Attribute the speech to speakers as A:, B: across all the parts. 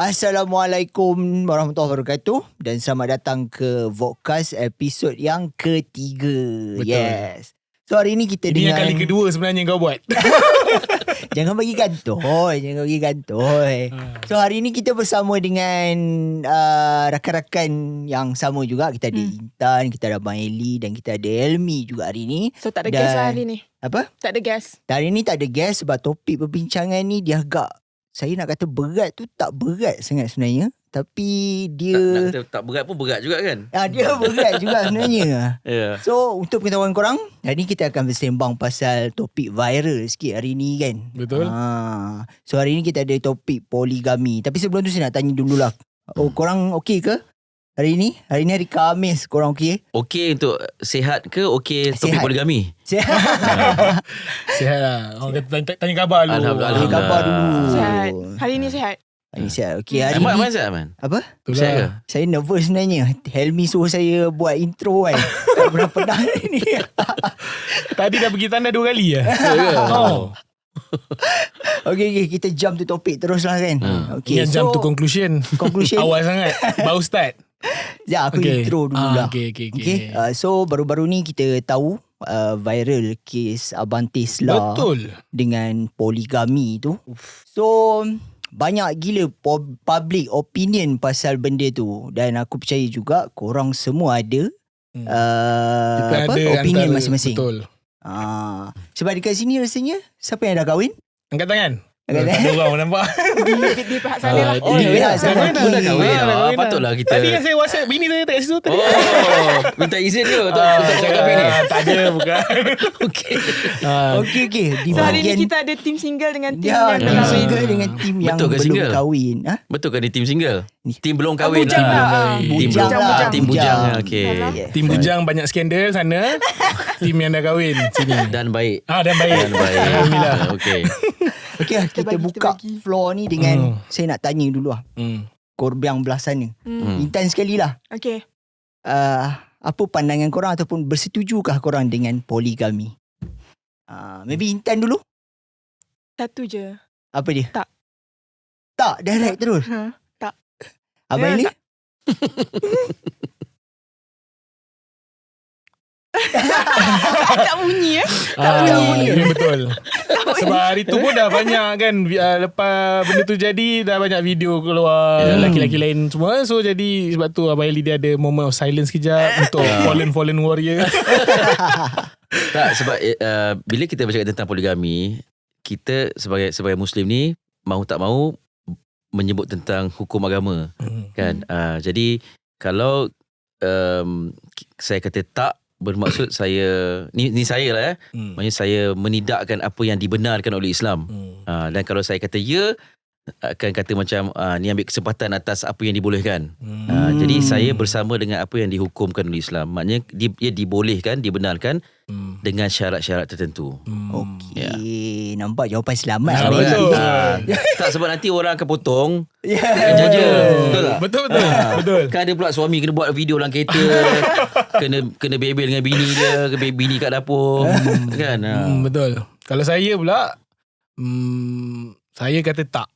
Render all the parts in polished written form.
A: Assalamualaikum warahmatullahi wabarakatuh dan selamat datang ke Vodcast episod yang ketiga.
B: Betul.
A: Yes. So hari ni kita
B: Ini
A: dengan...
B: yang kali kedua sebenarnya kau buat.
A: Jangan bagi kantoi. Jangan bagi kantoi. So hari ni kita bersama dengan rakan-rakan yang sama juga. Kita ada Intan, kita ada Abang Eli dan kita ada Elmi juga hari ni.
C: So tak ada guest lah hari ni.
A: Apa?
C: Tak ada guest.
A: Hari ni tak ada guest sebab topik perbincangan ni dia agak, saya nak kata berat tu tak berat sangat sebenarnya. Tapi dia...
D: Nak kata tak berat pun berat juga kan?
A: Dia berat juga sebenarnya.
D: Ya.
A: So untuk pengetahuan korang, hari ni kita akan bersembang pasal topik viral sikit hari ni kan.
B: Betul.
A: So hari ni kita ada topik poligami. Tapi sebelum tu saya nak tanya dululah. Korang okey ke? Hari ni hari Khamis, korang okey?
D: Okey untuk sihat ke okey topik
A: Sihat.
D: poligami?
B: Sihat lah. Orang kata tanya khabar dulu.
D: Alhamdulillah.
A: Tanya khabar dulu.
C: Sihat. Hari ni sihat.
A: Hari ni sihat. Okey, hari
D: Aman,
A: ni
D: aman sihat Aman?
A: apa?
B: Betul
D: Sihat ke?
B: lah.
A: Saya nervous sebenarnya. Helmi suruh saya buat intro kan. Tak pernah ni.
B: Tadi dah pergi tanda 2 kali lah.
D: Oh.
A: Okey, kita jump to topik terus lah kan. Okey,
B: Ingat jump to conclusion.
A: conclusion.
B: Awal sangat. Baru start.
A: Ya, aku intro dulu lah.
B: Okay.
A: So baru-baru ni kita tahu viral kes Abang Tesla
B: Betul.
A: dengan poligami tu. So banyak gila public opinion pasal benda tu. Dan aku percaya juga korang semua ada
B: Kita ada
A: opinion
B: antara-
A: masing-masing.
B: Betul.
A: Sebab dekat sini rasanya siapa yang dah kahwin?
B: Angkat tangan.
A: Angkat
B: Tak ada orang nampak.
C: Di pihak sana lah.
A: Oh,
B: Dia
A: ya,
B: dah
A: saya
B: kahwin
A: dah
D: dah kahwin.
B: dah kahwin
D: Patutlah kita-
B: Tadi kan saya WhatsApp bini saya tak situ tadi.
D: Oh, minta izin ke untuk cakap ni?
B: Tak ada, bukan.
D: Okey.
A: Okey. Di
C: So hari ni
A: bahagian
C: kita ada tim single dengan tim
A: ya,
C: yang
A: tim
C: dah kahwin.
A: single dengan tim yang
D: Betul ke
A: belum
D: single?
A: kahwin.
D: Betul kan dia tim single? Tim belum kahwin
C: bujang lah.
D: Tim
A: Bujang
D: belum.
A: lah.
D: Tim bujang. Okey.
A: Yeah.
B: Tim bujang banyak skandal sana. Tim yang dah kahwin sini.
D: Dan baik.
B: Dan baik.
D: Dan baik.
B: Alhamdulillah.
D: Okey.
A: Okey, kita
C: bagi,
A: buka
C: kita bagi.
A: floor ni dengan saya nak tanya dulu lah. Korang belah sana. Intan sekali lah.
C: Okay.
A: Apa pandangan korang ataupun bersetujukah korang dengan poligami? Maybe Intan dulu.
C: Satu je.
A: Apa dia?
C: Tak.
A: Tak, direct terus.
C: Tak.
A: Abang
C: Ya,
A: ini?
C: tak. Tak bunyi
B: Ya, betul. Sebab hari tu pun dah banyak kan lepas benda tu jadi dah banyak video keluar lelaki-lelaki lain semua. So jadi sebab tu Abang Eli dia ada moment of silence kejap untuk fallen warrior.
D: Tak, sebab bila kita bercakap tentang poligami, kita sebagai Muslim ni mahu tak mahu menyebut tentang hukum agama kan. Jadi kalau saya kata tak, bermaksud saya ni saya lah maksudnya saya menidakkan apa yang dibenarkan oleh Islam. Dan kalau saya kata ya, akan kata macam ni ambil kesempatan atas apa yang dibolehkan. Jadi saya bersama dengan apa yang dihukumkan oleh Islam. Maknanya dia dibolehkan, dibenarkan dengan syarat-syarat tertentu.
A: Okey. Nampak jawapan selamat.
B: Betul.
D: Tak, sebab nanti orang akan potong.
A: Ya.
D: Jaja. Betul tak?
B: Betul.
D: Kan ada pula suami kena buat video dalam kereta. kena bebel dengan bini dia, ke bini kat dapur. Kan?
B: Betul. Kalau saya pula saya kata tak.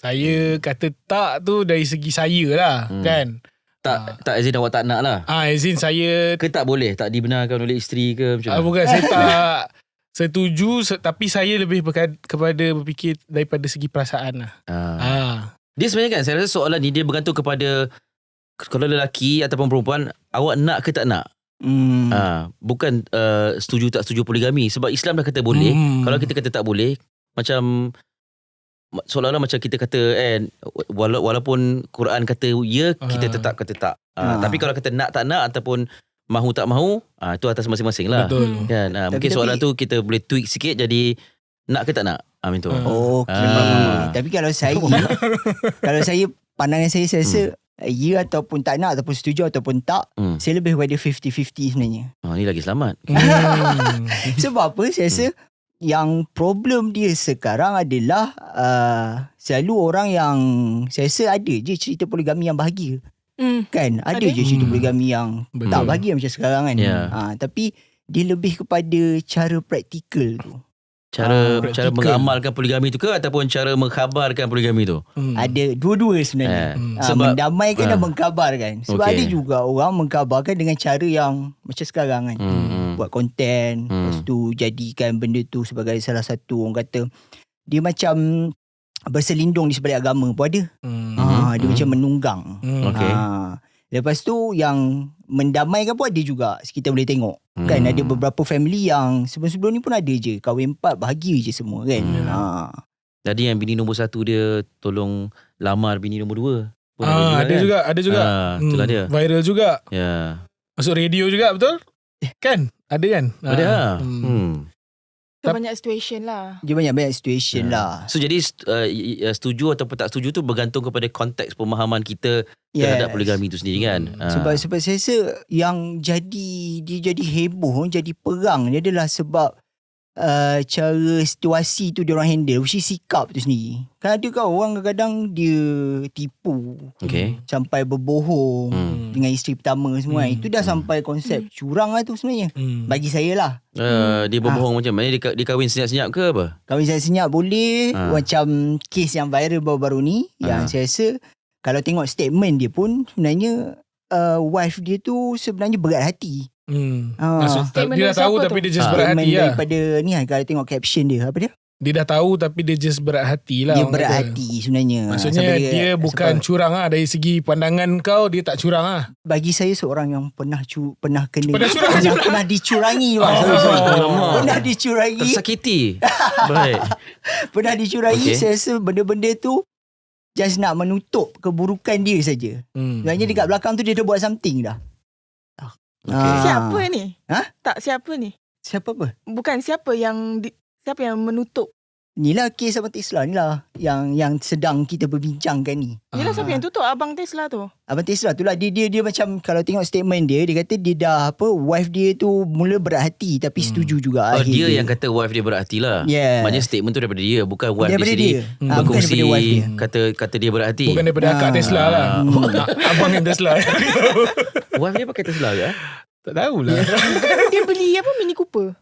B: Saya kata tak tu dari segi saya lah kan.
D: Tak as in awak tak nak lah.
B: As in saya
D: Ke tak boleh? Tak dibenarkan oleh isteri ke macam mana?
B: bukan saya tak setuju tapi saya lebih kepada berfikir daripada segi perasaan lah.
D: Dia sebenarnya kan, saya rasa soalan ni dia bergantung kepada kalau lelaki ataupun perempuan, awak nak ke tak nak. Bukan setuju tak setuju poligami. Sebab Islam dah kata boleh. Kalau kita kata tak boleh, macam seolah-olah macam kita kata walaupun Quran kata ya, kita tetap kata tak. Tapi kalau kata nak tak nak ataupun mahu tak mahu, itu atas masing-masing lah.
B: Betul.
D: Kan? Mungkin soalan tu kita boleh tweak sikit jadi nak ke tak nak. Amin tu.
A: Okey. Tapi kalau saya pandangan saya rasa ya ataupun tak nak ataupun setuju ataupun tak, saya lebih kepada 50-50 sebenarnya.
D: Ni lagi selamat.
A: Sebab apa? Saya rasa yang problem dia sekarang adalah selalu orang yang saya rasa ada je cerita poligami yang bahagia. Kan? Ada je cerita poligami yang tak bahagia macam sekarang kan.
D: Yeah.
A: Tapi dia lebih kepada cara praktikal tu.
D: Cara
B: Praktikal.
D: mengamalkan poligami tu ke ataupun cara mengkhabarkan poligami tu?
A: Ada dua-dua sebenarnya.
D: Sebab
A: Mendamaikan dan mengkabarkan. Sebab
D: Okey.
A: ada juga orang mengkabarkan dengan cara yang macam sekarang kan. Buat konten, lepas tu jadikan benda tu sebagai salah satu orang kata dia macam berselindung di sebalik agama pun ada. Dia macam menunggang.
D: Okey.
A: Lepas tu yang mendamaikan pun ada juga. Kita boleh tengok. Kan ada beberapa family yang sebelum-sebelum ni pun ada je. Kahwin 4 bahagia je semua kan.
D: Jadi yang bini nombor 1 dia tolong lamar bini nombor 2 pun
B: Ada juga.
D: Itulah dia.
B: Viral juga.
D: Ya.
B: Masuk radio juga, betul? Kan? Ada kan?
D: Ada lah.
C: So, banyak situation lah.
A: Dia banyak-banyak situation lah.
D: So jadi setuju ataupun tak setuju tu bergantung kepada konteks pemahaman kita terhadap poligami tu sendiri kan.
A: Sebab saya rasa yang dia jadi heboh, jadi perang dia adalah sebab cara situasi tu dia orang handle, mesti sikap tu sendiri. Kan ada kan orang kadang-kadang dia tipu sampai berbohong dengan isteri pertama semua. Itu dah sampai konsep curang lah tu sebenarnya. Bagi saya lah.
D: Dia berbohong macam mana? Dia kahwin senyap-senyap ke apa?
A: Kahwin senyap boleh. Macam kes yang viral baru-baru ni, yang saya rasa kalau tengok statement dia pun sebenarnya wife dia tu sebenarnya berat hati.
B: Maksud, dia dah tahu tapi dia just berat hati lah.
A: Daripada ni kalau tengok caption dia, apa dia?
B: Dia dah tahu tapi dia just berat hati lah.
A: Dia berat hati sebenarnya.
B: Maksudnya dia bukan curang lah. Dari segi pandangan kau, dia tak curang lah.
A: Bagi saya seorang yang pernah kena
B: Pernah
A: dicurangi. Pernah dicurangi.
D: Tersakiti. Baik.
A: Pernah dicurangi. Saya rasa benda-benda tu just nak menutup keburukan dia saja. Sebenarnya dekat belakang tu dia dah buat something dah.
C: Siapa ni? Tak, siapa ni?
A: Siapa apa?
C: Bukan siapa yang menutup.
A: Inilah kes Abang Tesla ni lah yang sedang kita berbincangkan ni.
C: Yelah, siapa yang tutup? Abang Tesla tu.
A: Abang Tesla tu lah dia macam kalau tengok statement dia kata dia dah wife dia tu mula berat hati tapi setuju juga.
D: Dia yang kata wife dia berat hati lah. Maknanya statement tu daripada dia, bukan wife
A: daripada
D: dia sendiri. Berkongsi kata dia berat hati.
B: Bukan daripada akak Tesla lah. Abang yang Tesla.
D: Wife dia pakai Tesla ke?
B: Tak tahulah.
C: Dia beli apa, Mini Cooper?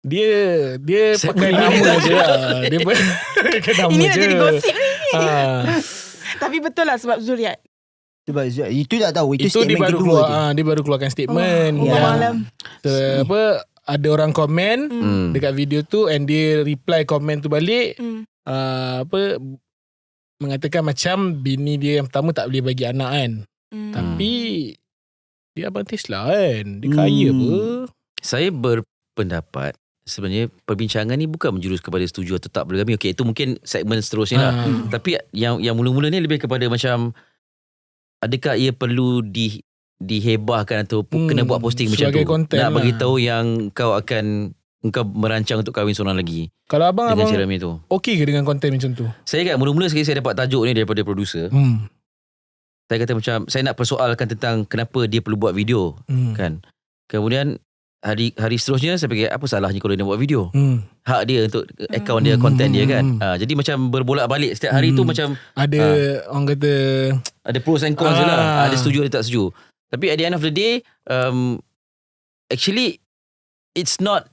B: Dia pakai nama je lah. Dia pakai nama je.
C: Ini dah jadi gosip ni. Tapi betul lah sebab Zuriat.
A: Sebab itu tak tahu. Itu statement
B: dia baru
A: kedua
B: keluar. Dia baru keluarkan statement.
C: Malam.
B: Ada orang komen dekat video tu and dia reply komen tu balik. Mengatakan macam bini dia yang pertama tak boleh bagi anak kan. Tapi dia Abang Tesla kan. Dia kaya apa.
D: Saya berpendapat sebenarnya perbincangan ni bukan menjurus kepada setuju atau tak poligami. Okey, itu mungkin segmen seterusnya lah. Tapi yang mula-mula ni lebih kepada macam adakah ia perlu dihebahkan atau kena buat posting macam tu nak bagi tahu yang engkau merancang untuk kahwin seorang lagi.
B: Kalau abang
D: tu
B: okey ke dengan konten macam tu?
D: Saya ingat mula-mula sekali saya dapat tajuk ni daripada producer. Saya kata macam saya nak persoalkan tentang kenapa dia perlu buat video kan. Kemudian hari seterusnya saya fikir apa salahnya kalau dia buat video. Hak dia untuk akaun dia, konten dia kan. Jadi macam berbolak-balik setiap hari tu macam
B: ada orang kata
D: ada pros and cons je lah. Ada setuju ada tak setuju. Tapi at the end of the day actually it's not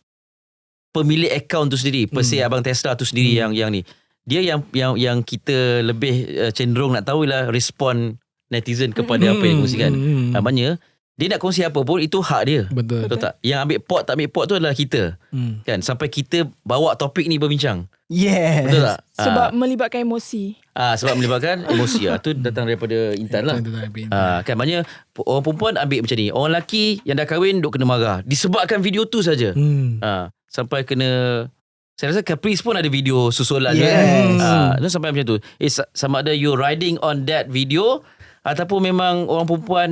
D: pemilik akaun tu sendiri per se Abang Tesla tu sendiri yang ni. Dia yang kita lebih cenderung nak tahu lah respon netizen kepada apa yang dikongsikan. Maknanya dia nak kongsi apa pun itu hak dia. Betul tak? Yang ambil pot tak ambil pot tu adalah kita. Kan sampai kita bawa topik ni berbincang.
A: Yes.
D: Betul tak?
C: Sebab melibatkan emosi.
D: Sebab melibatkan emosi lah. Tu datang daripada Intan lah. Kan maknanya orang perempuan ambil macam ni. Orang lelaki yang dah kahwin duk kena marah. Disebabkan video tu saja. Sampai kena, saya rasa Caprice pun ada video susulan kan. Sampai macam tu. Sama ada you riding on that video ataupun memang orang perempuan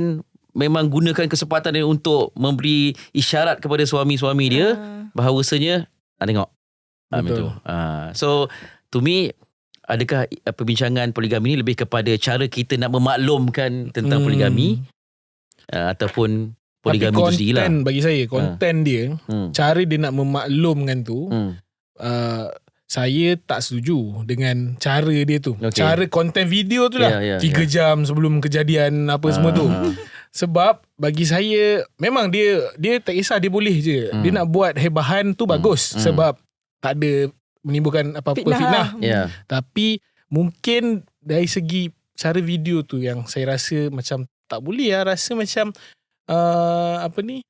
D: memang gunakan kesempatan dia untuk memberi isyarat kepada suami-suami dia bahawasanya tengok. Macam tu. So to me, adakah perbincangan poligami ni lebih kepada cara kita nak memaklumkan tentang poligami ataupun poligami tu sendiri lah.
B: Tapi konten bagi saya, konten dia, cara dia nak memaklumkan tu, saya tak setuju dengan cara dia tu. Cara konten video tu lah. 3 jam sebelum kejadian apa semua tu. Sebab bagi saya memang dia tak kisah, dia boleh je. Dia nak buat hebahan tu bagus. Sebab tak ada menimbulkan apa-apa
C: Fitnah
B: fitnah.
C: lah.
D: Ya.
B: Tapi mungkin dari segi cara video tu yang saya rasa macam tak boleh lah. Rasa macam apa ni?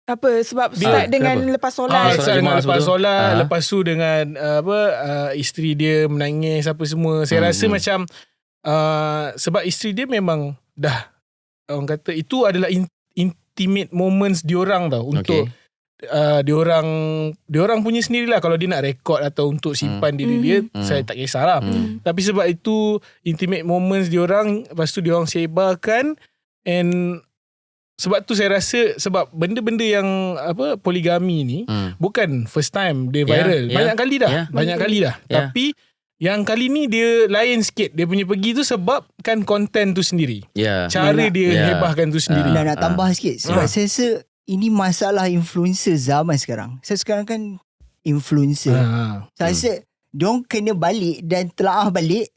C: Apa sebab
B: Dia-
C: start dengan
D: kenapa?
C: lepas
D: Solat
C: solat.
B: Start dengan
D: Jumaat
B: lepas
D: sebelum.
B: solat,
D: Ah.
B: lepas tu dengan isteri dia menangis apa semua. Saya rasa macam sebab isteri dia memang dah orang kata itu adalah intimate moments diorang tau untuk diorang punya sendirilah. Kalau dia nak rekod atau untuk simpan diri dia, saya tak kisahlah. Tapi sebab itu intimate moments diorang, lepas tu diorang sebarkan, and sebab tu saya rasa sebab benda-benda yang poligami ni bukan first time dia viral. Banyak kali dah. Banyak kali dah. Tapi yang kali ni dia lain sikit. Dia punya pergi tu sebab kan konten tu sendiri. Cara dia hebahkan tu sendiri.
A: Nak tambah sikit. Sebab saya rasa ini masalah influencer zaman sekarang. Saya sekarang kan influencer. Saya rasa diorang kena balik dan telaah balik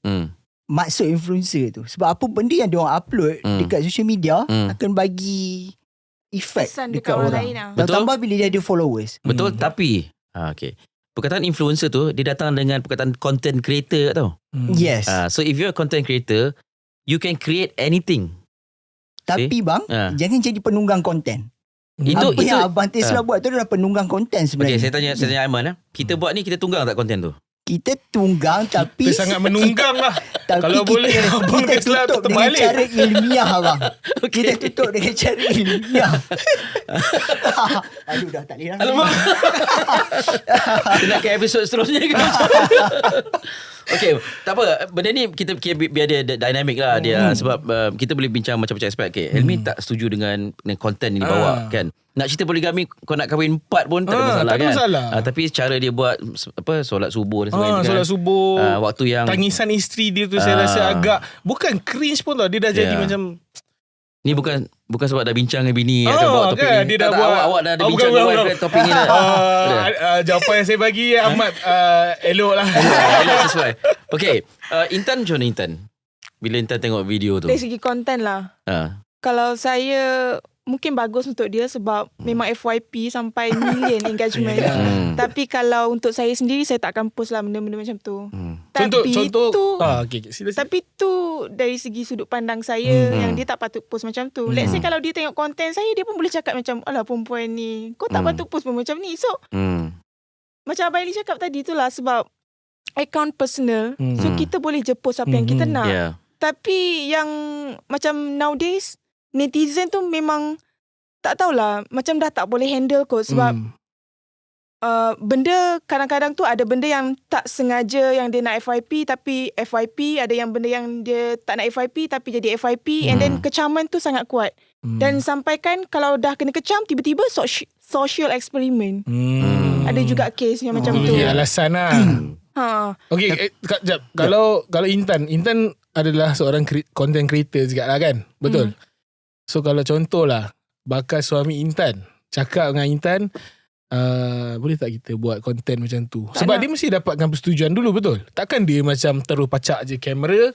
A: maksud influencer tu. Sebab apa benda yang diorang upload dekat social media akan bagi efek
C: Kesan
A: dekat
C: dekat orang
A: orang.
C: lain lah.
A: Dan tambah bila dia ada followers.
D: Betul, tapi perkataan influencer tu dia datang dengan perkataan content creator tau.
A: Yes.
D: So if you're a content creator, you can create anything.
A: Tapi bang, jangan jadi penunggang konten.
D: Itu
A: Apa yang Abang Tesla buat tu adalah penunggang konten
D: Okay,
A: sebenarnya.
D: saya tanya Aiman Kita buat ni, kita tunggang tak konten tu?
A: Kita tunggang tapi
B: Kita sangat menunggang lah.
A: tapi
B: Kalau boleh, Abang
A: kita
B: Tesla
A: tutup dengan
B: terbalik.
A: cara ilmiah abang. Kita tutup dengan cara ilmiah. Aduh dah tak boleh lah.
D: Alamak. Kita nak ke episod seterusnya ke? Okay, tak apa. Benda ni kita biar dia dynamic lah dia. Sebab kita boleh bincang macam-macam aspek. Okay, Helmi tak setuju dengan konten yang dibawa kan. Nak cerita poligami, kau nak kahwin 4 pun tak ada masalah
B: tak ada
D: kan.
B: masalah.
D: Tapi cara dia buat solat subuh dan sebagainya kan.
B: Solat subuh.
D: Waktu yang
B: Tangisan isteri dia tu saya rasa agak bukan cringe pun tau. Dia dah jadi macam
D: ni bukan sebab dah bincang dengan bini akan bawa topik
B: kan,
D: ni.
B: dia dah
D: Tak,
B: buat
D: awak dah ada
B: bukan,
D: bincang dengan
B: bukan.
D: wife topik ni dah.
B: Jawapan yang saya bagi amat elok lah.
D: Elok sesuai. Okay, Intan macam mana Intan? Bila Intan tengok video tu?
C: Dari segi konten lah. Kalau saya mungkin bagus untuk dia sebab memang FYP sampai million engagement. Tapi kalau untuk saya sendiri, saya tak akan post lah benda-benda macam tu.
B: Contoh
C: tu,
B: okay, sila.
C: tapi tu dari segi sudut pandang saya yang dia tak patut post macam tu. Let's say kalau dia tengok konten saya, dia pun boleh cakap macam, alah perempuan ni, kau tak patut post pun macam ni. So macam Abang Ali cakap tadi tu lah, sebab account personal, so kita boleh je post apa yang kita nak. Tapi yang macam nowadays, netizen tu memang tak tahulah, macam dah tak boleh handle kot. Sebab benda kadang-kadang tu ada benda yang tak sengaja yang dia nak FYP tapi FYP, ada yang benda yang dia tak nak FYP tapi jadi FYP, and then kecaman tu sangat kuat. Dan sampaikan kalau dah kena kecam, tiba-tiba social experiment. Ada juga kes yang macam tu.
B: Alasan lah. Okay, sekejap. Kalau Intan adalah seorang content creator juga lah kan? Betul? So kalau contoh lah, bakal suami Intan cakap dengan Intan, boleh tak kita buat konten macam tu? Sebab dia mesti dapatkan persetujuan dulu, betul? Takkan dia macam terus pacak je kamera.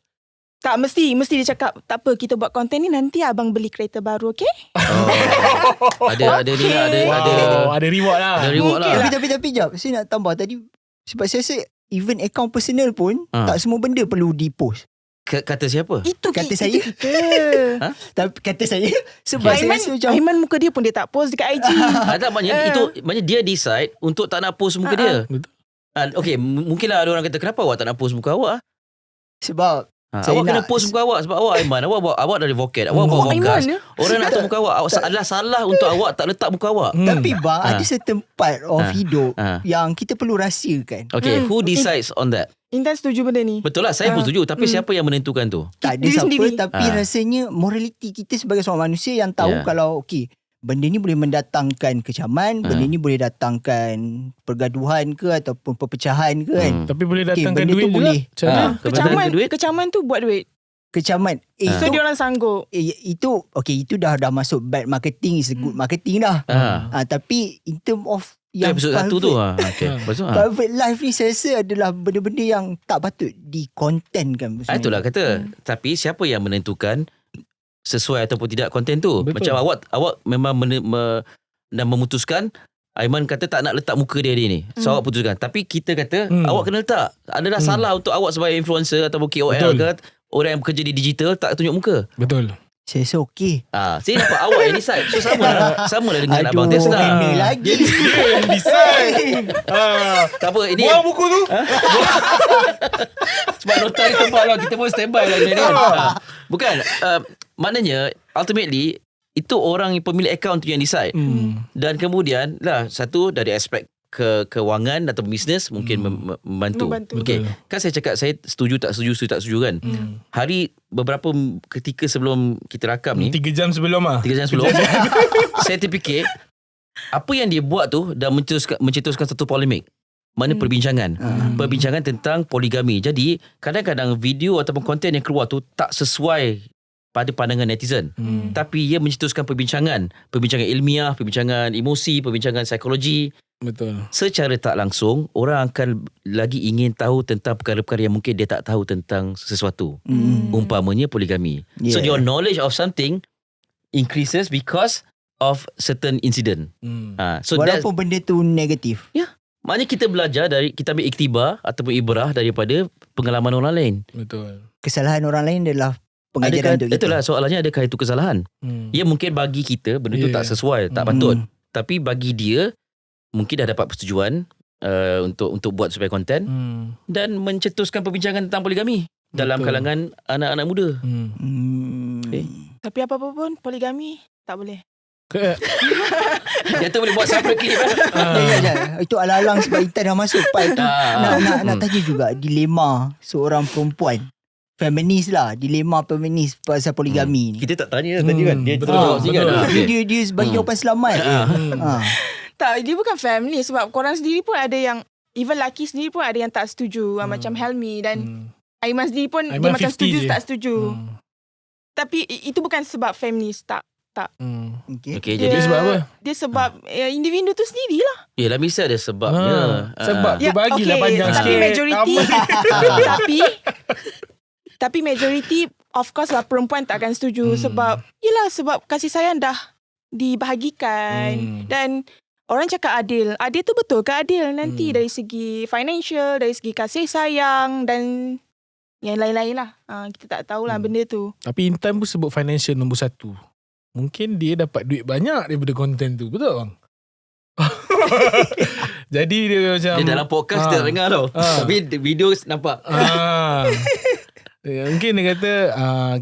C: Tak, mesti dia cakap, tak apa, kita buat konten ni, nanti abang beli kereta baru, okay?
D: Ada ni lah,
B: Ada reward lah.
D: ada reward lah.
A: Tapi jap, saya nak tambah tadi. Sebab saya rasa even account personal pun tak semua benda perlu di-post.
D: Kata siapa?
C: Itu
A: Kata saya.
C: kita.
A: Tapi kata saya sebab saya rasa macam
C: Aiman muka dia pun dia tak post dekat IG.
D: Tak, maknanya dia decide untuk tak nak post muka dia.
B: Betul.
D: Okay, mungkinlah ada orang kata, kenapa awak tak nak post muka awak?
A: sebab saya
D: Awak kena
A: nak
D: post muka awak sebab awak Aiman. Awak dari vokat. Awak bawa vokas.
C: Aiman,
D: Orang nak tahu muka awak. Awak adalah salah untuk awak tak letak muka awak.
A: tapi bang ada certain part of hidup yang kita perlu rahsiakan.
D: Okay, who decides on that?
C: Intan setuju benda ni.
D: Betul lah, saya pun setuju. Tapi siapa yang menentukan tu?
A: Tak ada
C: Diri
A: siapa
C: sendiri.
A: tapi rasanya morality kita sebagai seorang manusia yang tahu kalau benda ni boleh mendatangkan kecaman, benda ni boleh datangkan pergaduhan ke ataupun perpecahan ke kan.
B: Tapi boleh datangkan
A: benda tu
B: duit
A: boleh.
B: juga. Macam mana?
D: Kebenaran duit?
C: Kecaman tu buat duit.
A: Kecaman
C: So dia orang sanggup.
A: itu dah masuk bad marketing, is a good marketing dah. Tapi in term of
D: Itu
A: yang
D: episod 1 tu. Okay. Lepas tu,
A: private life ni saya rasa adalah benda-benda yang tak patut dikontenkan.
D: itulah kata. Tapi siapa yang menentukan sesuai ataupun tidak konten tu?
B: Betul.
D: Macam awak memang dan memutuskan Aiman kata tak nak letak muka dia ni. So awak putuskan. Tapi kita kata awak kena letak. Adalah salah untuk awak sebagai influencer ataupun KOL ke orang yang bekerja di digital tak tunjuk muka.
B: Betul.
A: Saya rasa okey.
D: Saya nampak awak yang decide. So sama lah dengan Abang Tesla.
A: Kena lagi.
B: Dia yang decide.
D: Tak apa. Ini
B: Buang buku tu.
D: sebab nota di tempat lah. Kita pun standby lah. Bukan. Maknanya ultimately itu orang pemilik akaun tu yang decide. Dan kemudian lah satu dari aspek kewangan atau bisnes mungkin membantu. Okay. Kan saya cakap saya setuju tak setuju kan. Hari beberapa ketika sebelum kita rakam ni
B: 3 jam sebelum
D: 3 jam sebelum saya terfikir apa yang dia buat tu dah mencetuskan satu polemik. Mana perbincangan tentang poligami. Jadi kadang-kadang video ataupun konten yang keluar tu tak sesuai pada pandangan netizen. Tapi ia mencetuskan perbincangan ilmiah, perbincangan emosi, perbincangan psikologi.
B: Betul.
D: Secara tak langsung orang akan lagi ingin tahu tentang perkara-perkara yang mungkin dia tak tahu tentang sesuatu. Umpamanya poligami. So your knowledge of something increases because of certain incident. So
A: walaupun benda tu negatif.
D: Maknanya kita belajar kita ambil iktibar ataupun ibrah daripada pengalaman orang lain.
B: Betul.
A: Kesalahan orang lain adalah pengajaran untuk kita.
D: Itulah soalannya, adakah itu kesalahan? Ya mungkin bagi kita benda tu tak sesuai, tak patut. Tapi bagi dia mungkin dah dapat persetujuan untuk buat supaya konten dan mencetuskan perbincangan tentang poligami dalam kalangan anak-anak muda. Okay.
C: Tapi apa-apa pun poligami tak boleh.
D: Dia tu boleh buat separate clip
A: Itu alang-alang sebab Intan dah masuk part tu. Nak tanya juga dilema seorang perempuan feminis lah, dilema feminis pasal poligami ni.
D: Kita tak tanya tadi kan. Dia
B: betul,
D: terus
B: betul.
D: kan.
A: Dia sebagai jawapan selamat.
C: Tak, dia bukan family sebab korang sendiri pun ada yang, even lelaki sendiri pun ada yang tak setuju. Macam Helmi dan Aiman sendiri pun dia macam setuju tak setuju. Tapi itu bukan sebab feminis, tak.
D: Okay, jadi sebab apa? Dia
C: sebab individu tu sendirilah.
D: Yelah mesti ada sebabnya.
B: Sebab dia bagilah panjang sikit.
C: Tapi majority tapi majority of course lah perempuan tak akan setuju sebab kasih sayang dah dibahagikan dan orang cakap adil. Adil tu betul ke adil nanti dari segi financial, dari segi kasih sayang dan yang lain-lain lah. Kita tak tahulah benda tu.
B: Tapi Intan pun sebut financial nombor 1. Mungkin dia dapat duit banyak daripada konten tu. Betul bang? Jadi dia macam
D: dia dalam podcast dia tak dengar tau. Tapi video nampak.
B: Mungkin dia kata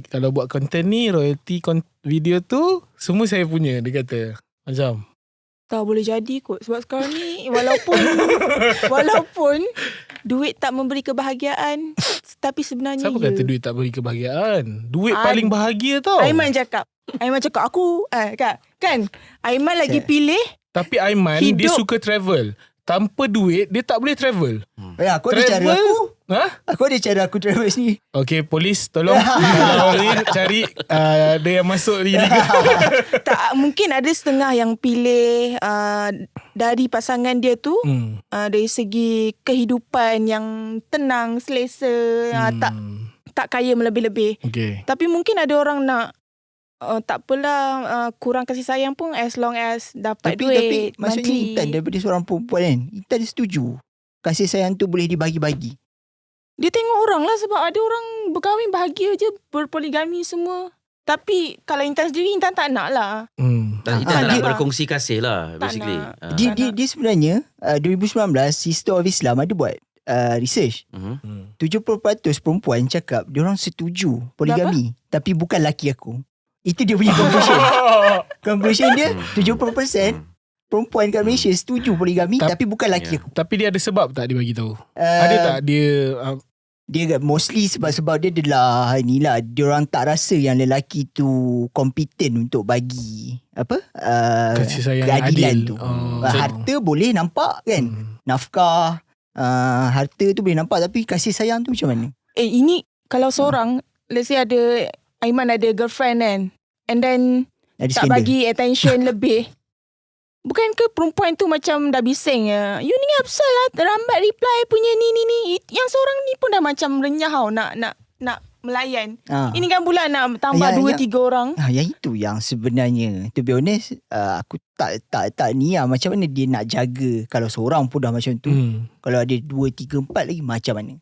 B: kalau buat konten ni royalty video tu semua saya punya. Dia kata macam
C: tak boleh jadi kot. Sebab sekarang ni walaupun duit tak memberi kebahagiaan, tapi sebenarnya
B: siapa kata duit tak beri kebahagiaan? Duit paling bahagia tau.
C: Aiman cakap aku kan Aiman lagi pilih.
B: Tapi Aiman dia suka travel. Tanpa duit dia tak boleh travel.
A: Aku ada cara aku. Aku ada cara aku travel sini.
B: Okay, polis tolong cari ada yang masuk illegal.
C: Tak, mungkin ada setengah yang pilih dari pasangan dia tu dari segi kehidupan yang tenang, selesa, tak kaya melebih-lebih.
B: Okay.
C: Tapi mungkin ada orang nak tak apalah kurang kasih sayang pun as long as dapat duit.
A: Tapi maksudnya Intan daripada seorang perempuan kan, Intan setuju kasih sayang tu boleh dibagi-bagi.
C: Dia tengok orang lah sebab ada orang berkahwin bahagia je, berpoligami semua. Tapi kalau Intan sendiri, Intan tak nak lah.
D: Intan tak nak berkongsi kasih lah basically.
A: Dia sebenarnya 2019 Sister of Islam ada buat research. 70% perempuan cakap diorang setuju poligami. Tapi bukan laki aku. Itu dia punya conclusion. Conclusion dia 70% perempuan kat Malaysia setuju poligami tapi bukan laki aku.
B: Tapi dia ada sebab tak dia bagi tahu? Ada tak dia
A: dia mostly sebab dia adalah inilah, diorang tak rasa yang lelaki tu kompeten untuk bagi
B: kasih sayang
A: keadilan
B: adil.
A: tu. Harta boleh nampak kan, nafkah, harta tu boleh nampak, tapi kasih sayang tu macam mana?
C: Ini kalau seorang let's say ada Aiman ada girlfriend kan, and then
A: ada
C: tak
A: skandal,
C: bagi attention lebih. Bukan ke perempuan tu macam dah bising ya? You ni apasal lah lambat reply punya ni. Yang seorang ni pun dah macam renyah tau nak melayan.
A: Ah.
C: Ini kan pula nak tambah
A: Yang-
C: 2-3 orang.
A: Yang itu yang sebenarnya, to be honest, aku tak ni macam mana dia nak jaga kalau seorang pun dah macam tu. Kalau ada 2, 3, 4 lagi macam mana?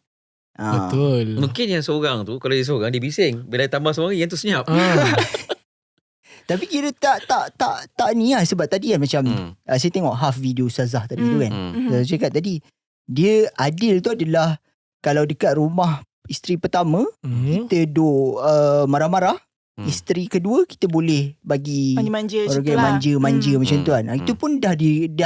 B: Betul.
D: Mungkin yang seorang tu, kalau dia seorang dia bising. Bila tambah seorang yang tu senyap.
A: Tapi kira tak ni sebab tadi kan macam saya tengok half video Ustazah tadi tu kan. Saya cakap tadi dia adil tu adalah kalau dekat rumah isteri pertama kita marah-marah, isteri kedua kita boleh bagi
C: Manja-manja
A: orang
C: macam tu lah.
A: manja macam tu kan. Itu pun dah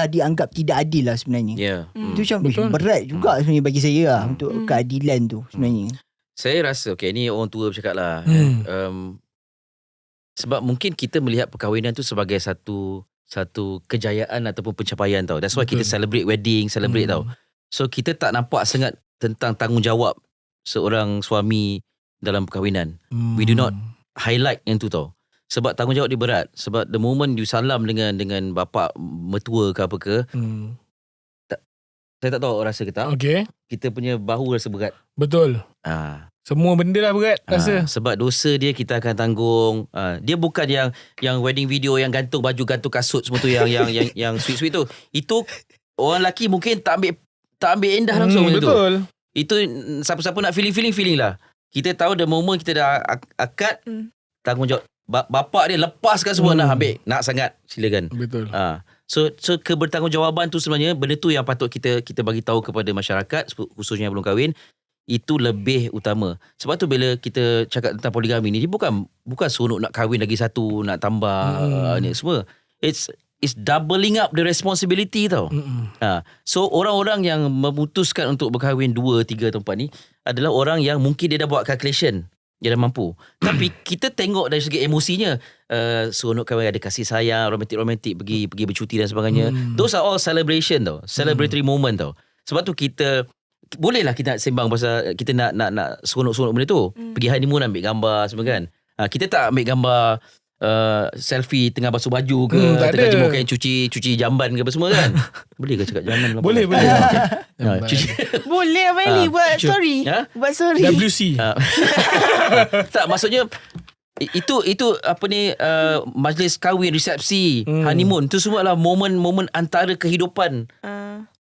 A: dianggap tidak adil lah sebenarnya. Itu macam berat juga sebenarnya bagi saya lah untuk keadilan tu sebenarnya.
D: Saya rasa ni orang tua bercakap lah. Sebab mungkin kita melihat perkahwinan tu sebagai satu kejayaan ataupun pencapaian tau. That's why kita celebrate wedding, celebrate tau. So kita tak nampak sangat tentang tanggungjawab seorang suami dalam perkahwinan. We do not highlight yang tu tau. Sebab tanggungjawab dia berat. Sebab the moment you salam dengan bapa mertua ke apa ke, saya tak tahu awak rasa ke tak.
B: Okay.
D: Kita punya bahu rasa berat.
B: Betul. Semua benda lah berat rasa.
D: Sebab dosa dia kita akan tanggung. Dia bukan yang wedding video yang gantung baju, gantung kasut semua tu yang sweet-sweet tu. Itu orang lelaki mungkin tak ambil endah langsung benda tu.
B: Betul.
D: Itu siapa-siapa nak feeling lah. Kita tahu the moment kita dah akad, tanggungjawab bapak dia lepaskan semua nak ambil. Nak sangat silakan.
B: Betul.
D: So kebertanggungjawaban tu sebenarnya benda tu yang patut kita bagi tahu kepada masyarakat khususnya yang belum kahwin. Itu lebih utama. Sebab tu bila kita cakap tentang poligami ni, dia bukan seronok nak kahwin lagi satu, nak tambah ni semua. It's doubling up the responsibility tau. So orang-orang yang memutuskan untuk berkahwin 2, 3 atau 4 ni adalah orang yang mungkin dia dah buat calculation. Dia dah mampu. Tapi kita tengok dari segi emosinya, seronok kahwin, ada kasih sayang, romantik-romantik, pergi bercuti dan sebagainya. Those are all celebration tau. Celebratory moment tau. Sebab tu kita bolehlah kita nak sembang pasal kita nak seronok-seronok benda tu. Pergi honeymoon ambil gambar semua kan. Kita tak ambil gambar selfie tengah basuh baju ke, tengah jemur kain, cuci jamban ke apa semua kan. Boleh ke cakap jamban?
B: Boleh.
C: Boleh Abang Eli buat story. Buat story.
B: WC.
D: Tak, maksudnya itu apa ni, majlis kahwin, resepsi, honeymoon, tu semua adalah momen-momen antara kehidupan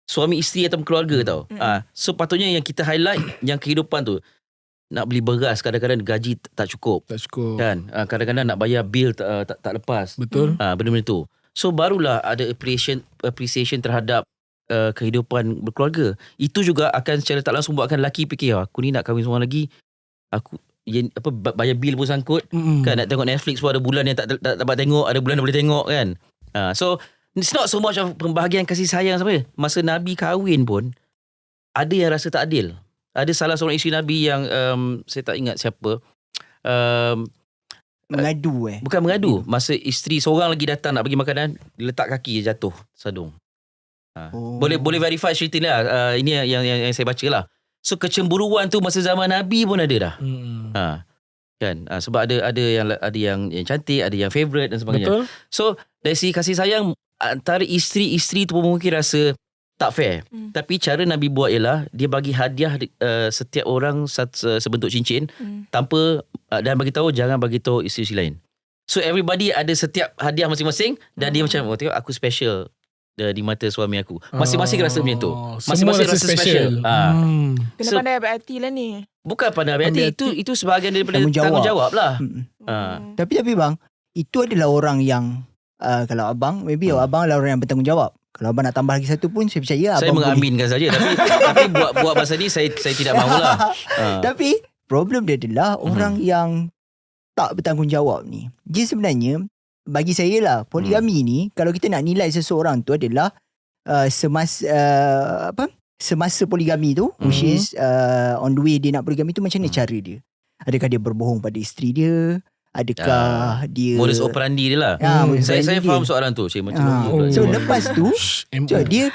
D: suami isteri atau keluarga tau. So patutnya yang kita highlight yang kehidupan tu. Nak beli beras kadang-kadang gaji tak cukup. Kan? Kadang-kadang nak bayar bil tak lepas.
B: Betul.
D: Benda-benda tu. So barulah ada appreciation terhadap kehidupan berkeluarga. Itu juga akan secara tak langsung buatkan lelaki fikir, aku ni nak kahwin seorang lagi, aku bayar bil pun sangkut. Kan, nak tengok Netflix pun ada bulan yang tak dapat tengok, ada bulan yang boleh tengok kan. So it's not so much of pembahagian kasih sayang sebenarnya. Masa Nabi kahwin pun ada yang rasa tak adil. Ada salah seorang isteri Nabi yang saya tak ingat siapa,
A: mengadu
D: bukan mengadu, masa isteri seorang lagi datang nak bagi makanan, dia letak kaki jatuh sadung. Boleh verify cerita ni lah. Ini yang saya baca lah. So kecemburuan tu masa zaman Nabi pun ada dah. Kan, sebab ada yang cantik, ada yang favourite dan sebagainya.
B: Betul.
D: So dari segi kasih sayang antara isteri-isteri tu pun mungkin rasa tak fair. Tapi cara Nabi buat ialah dia bagi hadiah setiap orang sebentuk cincin tanpa, dan bagi tahu jangan bagi tahu isteri lain. So everybody ada setiap hadiah masing-masing dan dia macam tengok aku special di mata suami aku. Masing-masing rasa macam tu. Masing-masing rasa special.
C: Kena pandai ambil hati lah ni.
D: Bukan pandai ambil hati, itu sebahagian daripada tanggungjawab lah.
A: Tapi bang, itu adalah orang yang kalau abang, maybe abang adalah orang yang bertanggungjawab. Kalau abang nak tambah lagi satu pun saya percaya
D: saya
A: abang
D: mengaminkan saja. Tapi buat masa ni saya tidak mahulah.
A: Tapi problem dia adalah orang yang tak bertanggungjawab ni. Dia sebenarnya bagi saya lah, poligami ni kalau kita nak nilai seseorang tu adalah semasa poligami tu, which is on the way dia nak poligami tu, macam mana cara dia. Adakah dia berbohong pada isteri dia? Adakah dia
D: modus operandi dia lah. Saya faham soalan tu.
A: So lepas tu dia,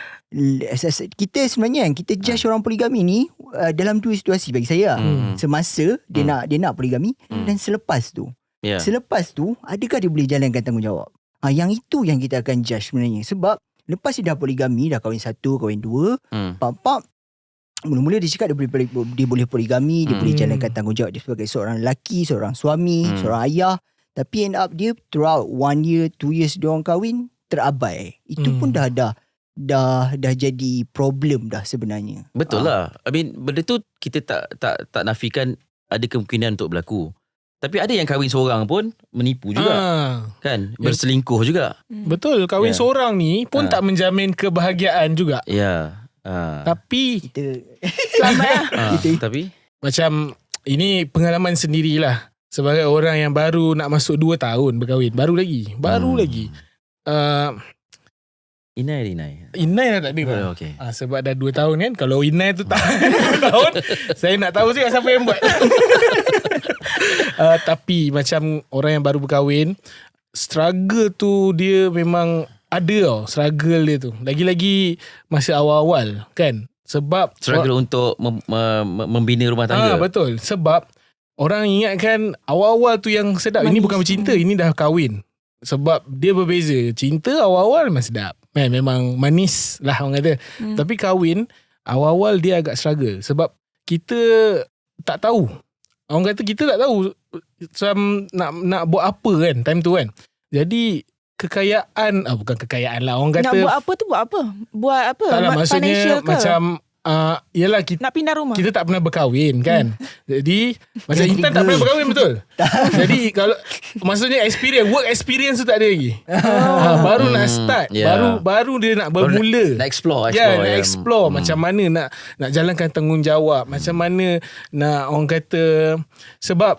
A: kita sebenarnya kita judge orang poligami ni dalam dua situasi bagi saya. Semasa dia nak poligami dan selepas tu. Selepas tu adakah dia boleh jalankan tanggungjawab. Yang itu yang kita akan judge sebenarnya. Sebab lepas dia dah poligami, dah kahwin 1, kahwin 2, pap mula-mula dia cakap dia boleh poligami, dia boleh jalankan tanggungjawab dia sebagai seorang lelaki, seorang suami, seorang ayah. Tapi end up dia throughout 1 year, 2 years dia orang kahwin, terabai. Itu pun dah jadi problem dah sebenarnya.
D: Betul lah. I mean, benda tu kita tak nafikan ada kemungkinan untuk berlaku. Tapi ada yang kahwin seorang pun menipu juga. Kan? Berselingkuh juga.
B: Betul. Kahwin seorang ni pun tak menjamin kebahagiaan juga.
D: Ya.
B: Tapi
A: Kita
C: Selamat lah.
D: Tapi
B: macam ini pengalaman sendirilah. Sebagai orang yang baru nak masuk 2 tahun berkahwin. Baru lagi.
D: Inai.
B: Inai dah tak ada bang.
D: Okay.
B: Sebab dah 2 tahun kan. Kalau Inai tu tak 2 tahun, saya nak tahu juga siapa yang buat. Tapi macam orang yang baru berkahwin, struggle tu dia memang ada tau. Struggle dia tu. Lagi-lagi masa awal-awal kan. Sebab
D: struggle untuk membina rumah tangga.
B: Betul. Sebab orang ingatkan awal-awal tu yang sedap. Manis. Ini bukan bercinta, ini dah kahwin. Sebab dia berbeza. Cinta awal-awal memang sedap. Memang manis lah orang kata. Tapi kahwin, awal-awal dia agak struggle. Sebab kita tak tahu. Orang kata kita tak tahu macam nak buat apa kan time tu kan. Jadi kekayaan, bukan kekayaan lah. Orang kata
C: Nak buat apa tu buat apa? Buat apa?
B: Tak lah, maksudnya macam yalah kita
C: nak pindah rumah.
B: Kita tak pernah berkahwin kan. Jadi macam Intan tak pernah berkahwin betul. Jadi kalau maksudnya work experience tu tak ada lagi. Baru nak start, baru dia nak bermula.
D: Nak explore.
B: Nak explore macam mana nak jalankan tanggungjawab, macam mana nak orang kata, sebab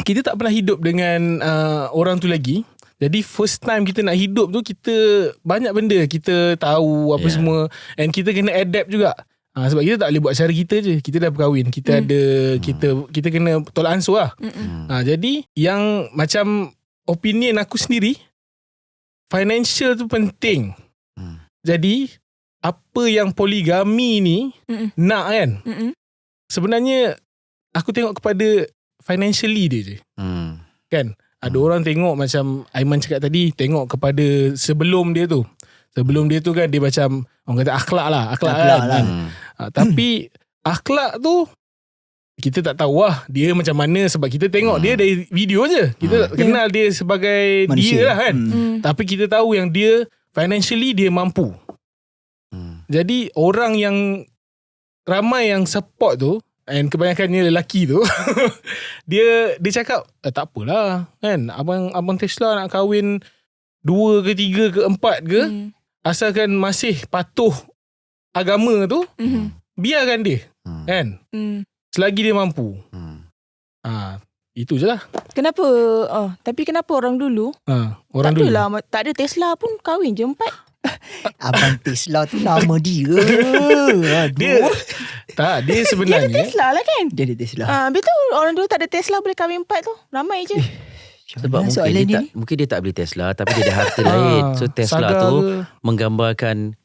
B: kita tak pernah hidup dengan orang tu lagi. Jadi first time kita nak hidup tu, kita banyak benda kita tahu apa semua, and kita kena adapt juga. Sebab kita tak boleh buat cara kita je. Kita dah berkahwin, kita ada kita kena tolak ansur lah. Jadi yang macam opinion aku sendiri, financial tu penting. Jadi apa yang poligami ni nak kan, sebenarnya aku tengok kepada financially dia je. Kan? Ada orang tengok macam Aiman cakap tadi, tengok kepada sebelum dia tu. Sebelum dia tu kan dia macam orang kata akhlak kan. Tapi akhlak tu kita tak tahu lah dia macam mana, sebab kita tengok dia dari video je. Kita tak kenal dia sebagai manusia. Dia lah kan. Tapi kita tahu yang dia financially dia mampu. Jadi orang yang ramai yang support tu, and kebanyakannya lelaki tu dia cakap tak apalah kan, abang Tesla nak kahwin 2 ke 3 ke 4 ke, asalkan masih patuh agama tu, biarkan dia kan, selagi dia mampu. Itu je lah.
C: Kenapa tapi kenapa orang dulu tak ada Tesla pun kahwin je 4.
A: Abang Tesla tu nama dia.
B: Dia sebenarnya
C: Dia ada Tesla lah kan.
A: Dia ada Tesla.
C: Betul. Orang dulu tak ada Tesla boleh kahwin 4 tu. Ramai je.
D: Sebab mungkin dia tak beli Tesla, tapi dia ada harta lain. So Tesla tu menggambarkan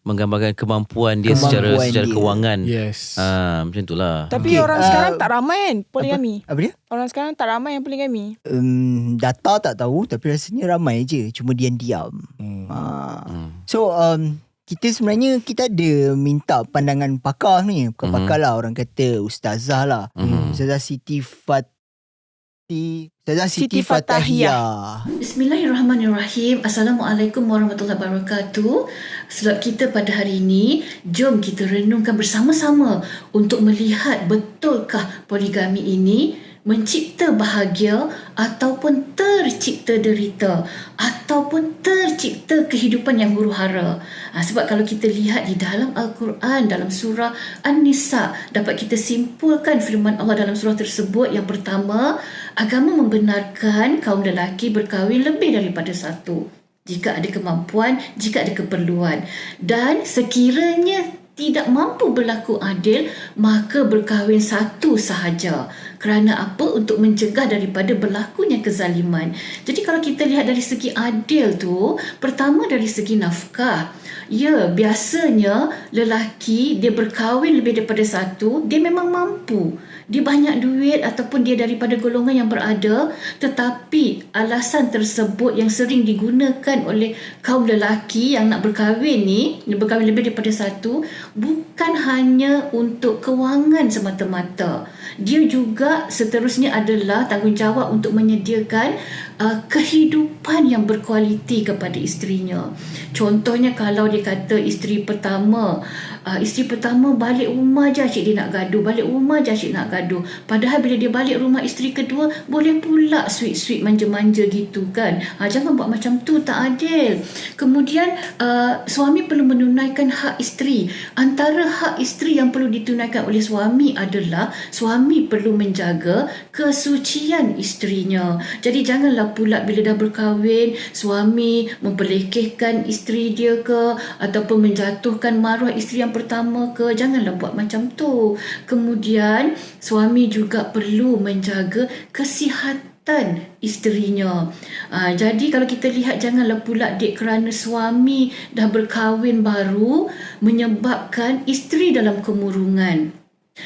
D: kemampuan dia secara kewangan.
B: Yes.
D: Macam itulah.
C: Tapi orang sekarang tak ramai kan poligami.
A: Apa dia?
C: Orang sekarang tak ramai yang poligami.
A: Data tak tahu, tapi rasanya ramai je. Cuma diam-diam. So kita sebenarnya kita ada minta pandangan pakar ni. Bukan pakar lah, orang kata ustazah lah. Ustazah Siti Fatahiyah.
E: Bismillahirrahmanirrahim. Assalamualaikum warahmatullahi wabarakatuh. Sebab kita pada hari ini, jom kita renungkan bersama-sama untuk melihat betulkah poligami ini mencipta bahagia ataupun tercipta derita ataupun tercipta kehidupan yang huru-hara. Sebab kalau kita lihat di dalam Al-Quran, dalam surah An-Nisa, dapat kita simpulkan firman Allah dalam surah tersebut. Yang pertama, agama membenarkan kaum lelaki berkahwin lebih daripada satu jika ada kemampuan, jika ada keperluan, dan sekiranya tidak mampu berlaku adil, maka berkahwin satu sahaja. Kerana apa? Untuk mencegah daripada berlakunya kezaliman. Jadi kalau kita lihat dari segi adil tu, pertama dari segi nafkah. Ya, biasanya lelaki dia berkahwin lebih daripada satu, dia memang mampu. Dia banyak duit ataupun dia daripada golongan yang berada, tetapi alasan tersebut yang sering digunakan oleh kaum lelaki yang nak berkahwin ni, berkahwin lebih daripada satu, bukan hanya untuk kewangan semata-mata. Dia juga seterusnya adalah tanggungjawab untuk menyediakan kehidupan yang berkualiti kepada isterinya. Contohnya kalau dia kata isteri pertama balik rumah je asyik dia nak gaduh, balik rumah je asyik nak gaduh. Padahal bila dia balik rumah isteri kedua, boleh pula sweet-sweet manja-manja gitu kan. Jangan buat macam tu, tak adil. Kemudian suami perlu menunaikan hak isteri. Antara hak isteri yang perlu ditunaikan oleh suami adalah suami perlu menjaga kesucian isterinya. Jadi janganlah pula bila dah berkahwin, suami memperlekehkan isteri dia ke, ataupun menjatuhkan maruah isteri yang pertama ke. Janganlah buat macam tu. Kemudian suami juga perlu menjaga kesihatan isterinya. Jadi kalau kita lihat, janganlah pula kerana suami dah berkahwin baru menyebabkan isteri dalam kemurungan.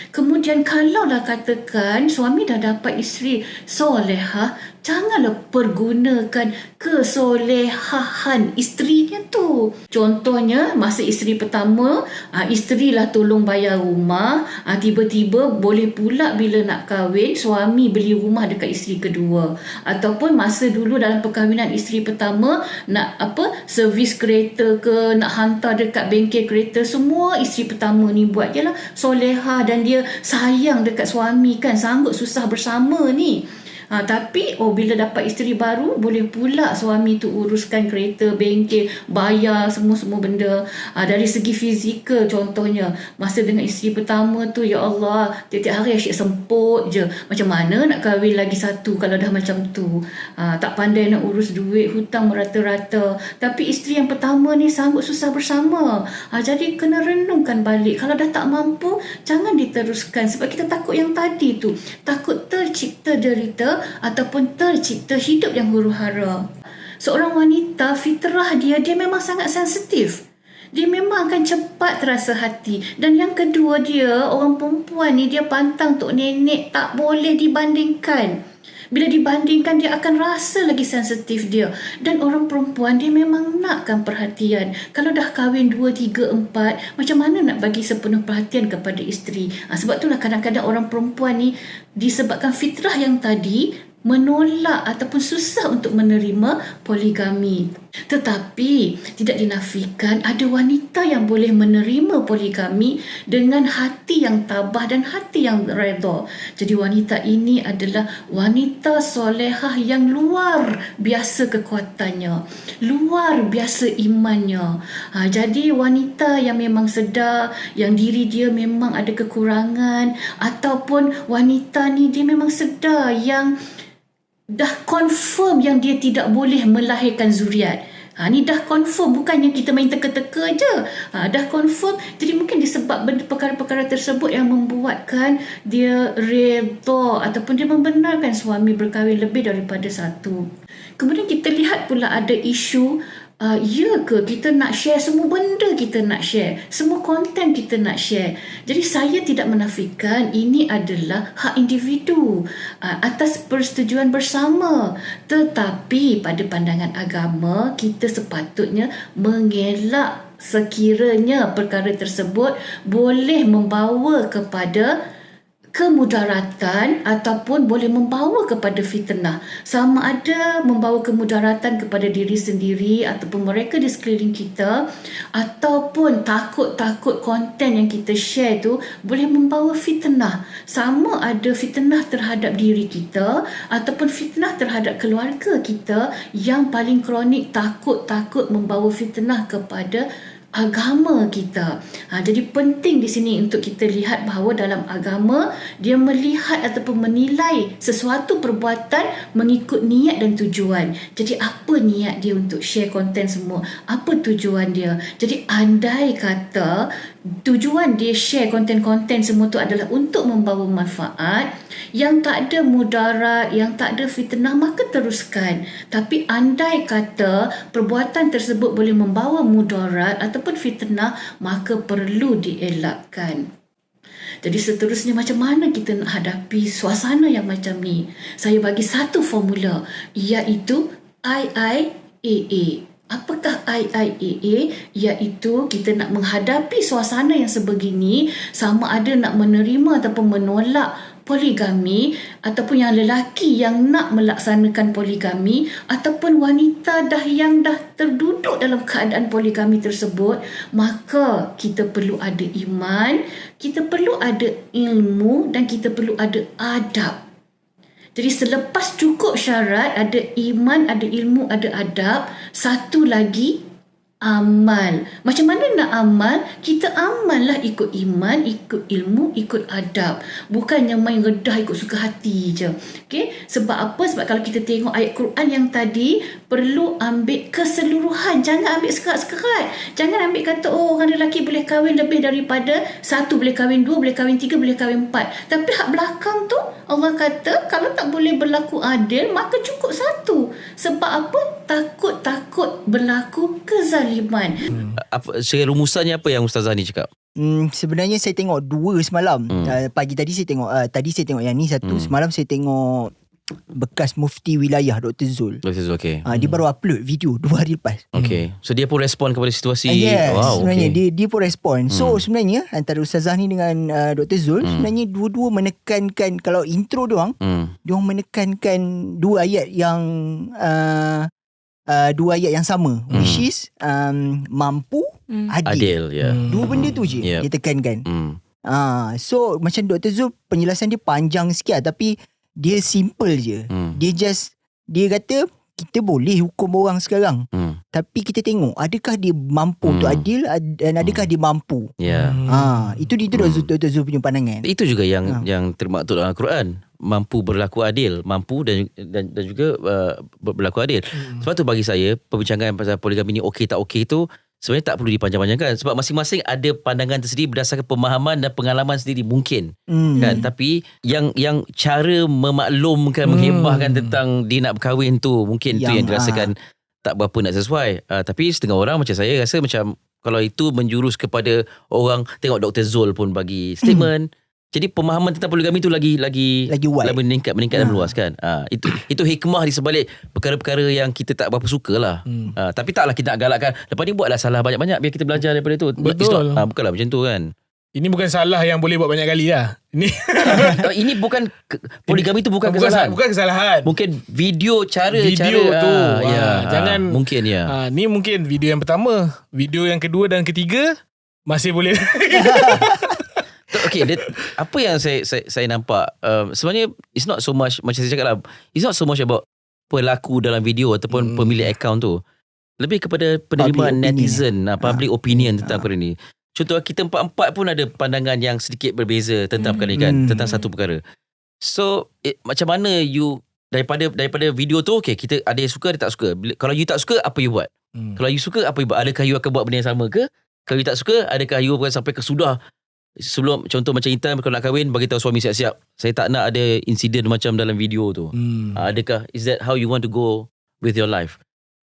E: Kemudian kalaulah katakan suami dah dapat isteri solehah, janganlah pergunakan kesolehahan isterinya tu. Contohnya masa isteri pertama, isteri lah tolong bayar rumah, tiba-tiba boleh pula bila nak kahwin suami beli rumah dekat isteri kedua. Ataupun masa dulu dalam perkahwinan isteri pertama nak servis kereta ke, nak hantar dekat bengkel kereta, semua isteri pertama ni buat. Dia lah solehah dan dia sayang dekat suami kan, sanggup susah bersama ni. Tapi bila dapat isteri baru, boleh pula suami tu uruskan kereta, bengkel, bayar semua benda. Dari segi fizikal contohnya, masa dengan isteri pertama tu, ya Allah, tiap-tiap hari asyik semput je. Macam mana nak kahwin lagi satu kalau dah macam tu? Tak pandai nak urus duit, hutang merata-rata. Tapi isteri yang pertama ni sanggup susah bersama. Jadi kena renungkan balik. Kalau dah tak mampu, jangan diteruskan. Sebab kita takut yang tadi tu, takut tercipta derita ataupun tercipta hidup yang huru-hara. Seorang wanita, fitrah dia memang sangat sensitif. Dia memang akan cepat terasa hati. Dan yang kedua, dia orang perempuan ni, dia pantang tok nenek, tak boleh dibandingkan. Bila dibandingkan, dia akan rasa lagi sensitif dia. Dan orang perempuan, dia memang nakkan perhatian. Kalau dah kahwin 2, 3, 4, macam mana nak bagi sepenuh perhatian kepada isteri? Sebab itulah kadang-kadang orang perempuan ni, disebabkan fitrah yang tadi, menolak ataupun susah untuk menerima poligami. Tetapi tidak dinafikan ada wanita yang boleh menerima poligami dengan hati yang tabah dan hati yang redha. Jadi wanita ini adalah wanita solehah yang luar biasa kekuatannya, luar biasa imannya. Jadi wanita yang memang sedar yang diri dia memang ada kekurangan, ataupun wanita ni dia memang sedar yang dah confirm yang dia tidak boleh melahirkan zuriat. Ni dah confirm, bukannya kita main teka-teka je. Dah confirm. Jadi mungkin disebab perkara-perkara tersebut yang membuatkan dia redha ataupun dia membenarkan suami berkahwin lebih daripada satu. Kemudian kita lihat pula ada isu, ya ke kita nak share semua benda, kita nak share semua konten, kita nak share. Jadi saya tidak menafikan ini adalah hak individu atas persetujuan bersama. Tetapi pada pandangan agama, kita sepatutnya mengelak sekiranya perkara tersebut boleh membawa kepada kemudaratan ataupun boleh membawa kepada fitnah. Sama ada membawa kemudaratan kepada diri sendiri ataupun mereka di sekeliling kita, ataupun takut-takut konten yang kita share tu boleh membawa fitnah. Sama ada fitnah terhadap diri kita ataupun fitnah terhadap keluarga kita. Yang paling kronik, takut membawa fitnah kepada agama kita. Jadi penting di sini untuk kita lihat bahawa dalam agama dia melihat ataupun menilai sesuatu perbuatan mengikut niat dan tujuan. Jadi apa niat dia untuk share konten semua? Apa tujuan dia? Jadi andai kata tujuan dia share konten-konten semua tu adalah untuk membawa manfaat, yang tak ada mudarat, yang tak ada fitnah, maka teruskan. Tapi andai kata perbuatan tersebut boleh membawa mudarat ataupun fitnah, maka perlu dielakkan. Jadi seterusnya, macam mana kita nak hadapi suasana yang macam ni? Saya bagi satu formula, iaitu IIAA. Apakah IIAA? Iaitu kita nak menghadapi suasana yang sebegini, sama ada nak menerima ataupun menolak poligami, ataupun yang lelaki yang nak melaksanakan poligami, ataupun wanita yang dah terduduk dalam keadaan poligami tersebut, maka kita perlu ada iman, kita perlu ada ilmu, dan kita perlu ada adab. Jadi selepas cukup syarat, ada iman, ada ilmu, ada adab, satu lagi amal. Macam mana nak amal? Kita amal lah ikut iman, ikut ilmu, ikut adab. Bukannya main redah ikut suka hati je. Okay? Sebab apa? Sebab kalau kita tengok ayat Quran yang tadi, perlu ambil keseluruhan. Jangan ambil sekerat-sekerat. Jangan ambil kata, orang lelaki boleh kahwin lebih daripada satu, boleh kahwin dua, boleh kahwin tiga, boleh kahwin empat. Tapi hak belakang tu, Allah kata, kalau tak boleh berlaku adil, maka cukup satu. Sebab apa? Takut berlaku kezaliman.
D: Secara rumusannya apa yang Ustazah ni cakap?
A: Sebenarnya saya tengok dua semalam. Pagi tadi saya tengok yang ni satu. Semalam saya tengok bekas mufti wilayah Dr. Zul.
D: Okay.
A: Dia baru upload video 2 hari lepas.
D: Okay. So dia pun respon kepada situasi.
A: Yes, sebenarnya
D: okay.
A: dia pun respon. So sebenarnya antara Ustazah ni dengan Dr. Zul, sebenarnya dua-dua menekankan, kalau intro doang, diorang menekankan dua ayat yang sama, which is mampu, adil.
D: Yeah.
A: Dua benda tu je dia tekankan. So macam Dr. Zul, penjelasan dia panjang sikit, tapi dia simple je. Dia kata kita boleh hukum orang sekarang, tapi kita tengok adakah dia mampu untuk adil, dan adakah dia mampu. Itu Dr. Zul punya pandangan.
D: Itu juga yang termaktub dalam Al-Quran, mampu berlaku adil, mampu dan juga berlaku adil. Sebab tu bagi saya perbincangan pasal poligami ni okey tak okey tu sebenarnya tak perlu dipanjang-panjangkan, sebab masing-masing ada pandangan tersendiri berdasarkan pemahaman dan pengalaman sendiri mungkin. Kan, tapi yang cara memaklumkan, menghebahkan tentang dia nak berkahwin tu, mungkin tu yang dirasakan tak berapa nak sesuai. Tapi setengah orang macam saya rasa macam kalau itu menjurus kepada orang, tengok Dr. Zul pun bagi statement. Jadi pemahaman tentang poligami tu lagi meningkat dan meluas kan. Itu hikmah di sebalik perkara-perkara yang kita tak berapa suka lah. Tapi taklah kita nak galakkan, lepas ni buatlah salah banyak-banyak biar kita belajar daripada tu.
B: Betul.
D: Bukanlah macam tu kan.
B: Ini bukan salah yang boleh buat banyak kali lah.
D: Ini bukan, poligami tu bukan kesalahan.
B: Bukan kesalahan.
D: Mungkin video tu.
B: Jangan
D: mungkin
B: ni mungkin video yang pertama, video yang kedua dan ketiga masih boleh.
D: Okay, apa yang saya nampak, sebenarnya it's not so much, macam saya cakap lah, it's not so much about pelaku dalam video ataupun pemilik akaun tu. Lebih kepada penerimaan netizen, public opinion tentang perkara ni. Contoh, kita empat-empat pun ada pandangan yang sedikit berbeza tentang perkara ni kan, tentang satu perkara. So macam mana you daripada video tu, okay, kita ada yang suka, ada tak suka. Kalau you tak suka, apa you buat? Kalau you suka, apa you buat? Adakah you akan buat benda yang sama ke? Kalau you tak suka, adakah you akan sampai ke sudah, sebelum, contoh macam Intan kalau nak kahwin, bagi tahu suami siap-siap, saya tak nak ada insiden macam dalam video tu. Adakah, is that how you want to go with your life?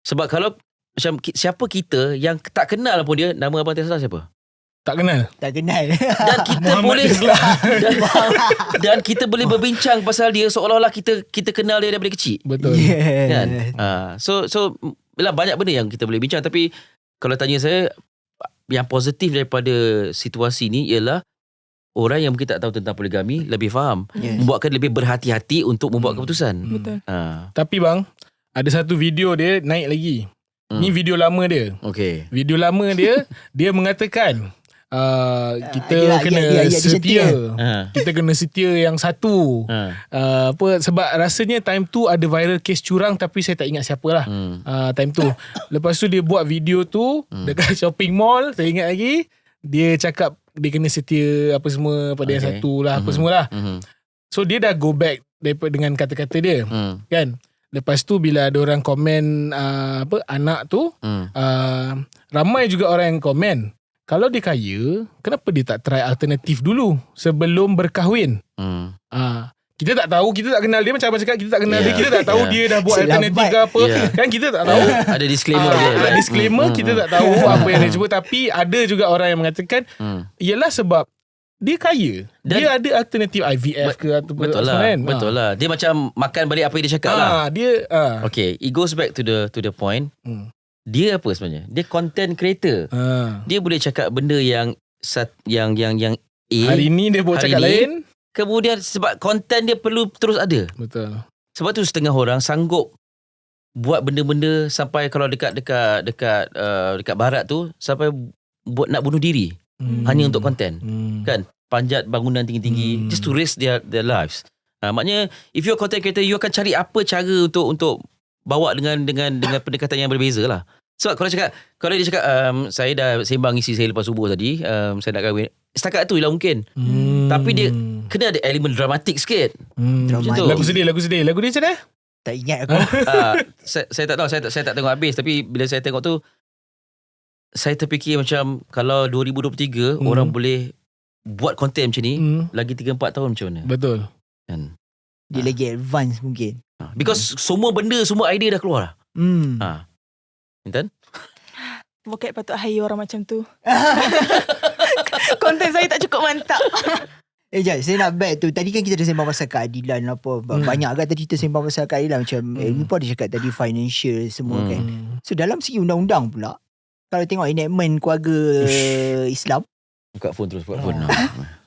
D: Sebab kalau macam siapa kita yang tak kenal pun dia, nama Abang Tesla siapa?
B: Tak kenal.
D: Dan kita boleh dan kita boleh berbincang pasal dia seolah-olah kita kenal dia daripada kecil.
B: Betul.
D: Kan? So banyak benda yang kita boleh bincang, tapi kalau tanya saya, yang positif daripada situasi ni ialah orang yang mungkin tak tahu tentang poligami lebih faham, membuatkan lebih berhati-hati untuk membuat keputusan.
C: Betul.
B: Tapi bang, ada satu video dia naik lagi. Ni video lama dia.
D: Okay.
B: Video lama dia, dia mengatakan kita kena setia. Kita kena setia yang satu. Sebab rasanya time tu ada viral kes curang, tapi saya tak ingat siapalah time tu. Lepas tu dia buat video tu dekat shopping mall, saya ingat lagi. Dia cakap dia kena setia apa semua pada yang satu lah, apa semualah. So dia dah go back dengan kata-kata dia. Kan? Lepas tu bila ada orang komen anak tu, ramai juga orang yang komen kalau dia kaya, kenapa dia tak try alternatif dulu sebelum berkahwin? Kita tak tahu, kita tak kenal dia, macam abang cakap, kita tak kenal dia, kita tak tahu dia dah buat alternatif ke apa. Kan kita tak tahu.
D: Ada disclaimer dia.
B: Ada disclaimer, kita tak tahu apa yang dia cuba. Tapi ada juga orang yang mengatakan, ialah sebab dia kaya. Dia ada alternatif IVF ke atau
D: betul lah,
B: kan?
D: Betul lah. Dia macam makan balik apa yang dia cakap lah. Okay, it goes back to the point. Dia apa sebenarnya? Dia content creator. Dia boleh cakap benda yang A.
B: Hari ni dia buat cakap lain.
D: Kemudian sebab konten dia perlu terus ada.
B: Betul.
D: Sebab tu setengah orang sanggup buat benda-benda sampai kalau dekat barat tu sampai buat nak bunuh diri hanya untuk konten. Kan? Panjat bangunan tinggi-tinggi just to risk their lives. Maknanya if you're content creator, you akan cari apa cara untuk bawa dengan pendekatan yang berbeza lah. Sebab kalau dia cakap saya dah sembang isi saya lepas subuh tadi, saya nak kahwin. Setakat tu lah mungkin. Tapi dia kena ada elemen dramatik sikit.
A: Dramatik.
B: Lagu sedih. Lagu dia macam mana?
A: Tak ingat aku.
D: Saya tak tahu, saya tak tengok habis. Tapi bila saya tengok tu, saya terfikir macam kalau 2023 orang boleh buat konten macam ni, lagi 3-4 tahun macam mana?
B: Betul.
D: Kan?
A: Dia lagi advance mungkin.
D: Because semua benda, semua idea dah keluar lah. Intan?
C: Bokek patut hire orang macam tu. Konten saya tak cukup mantap.
A: Jap, saya nak back tu. Tadi kan kita dah sembang pasal keadilan apa. Banyak agak tadi kita sembang pasal keadilan. Macam ni pun ada cakap tadi financial semua kan. So dalam segi undang-undang pula, kalau tengok enactment keluarga Islam,
D: Buka phone terus, buka phone.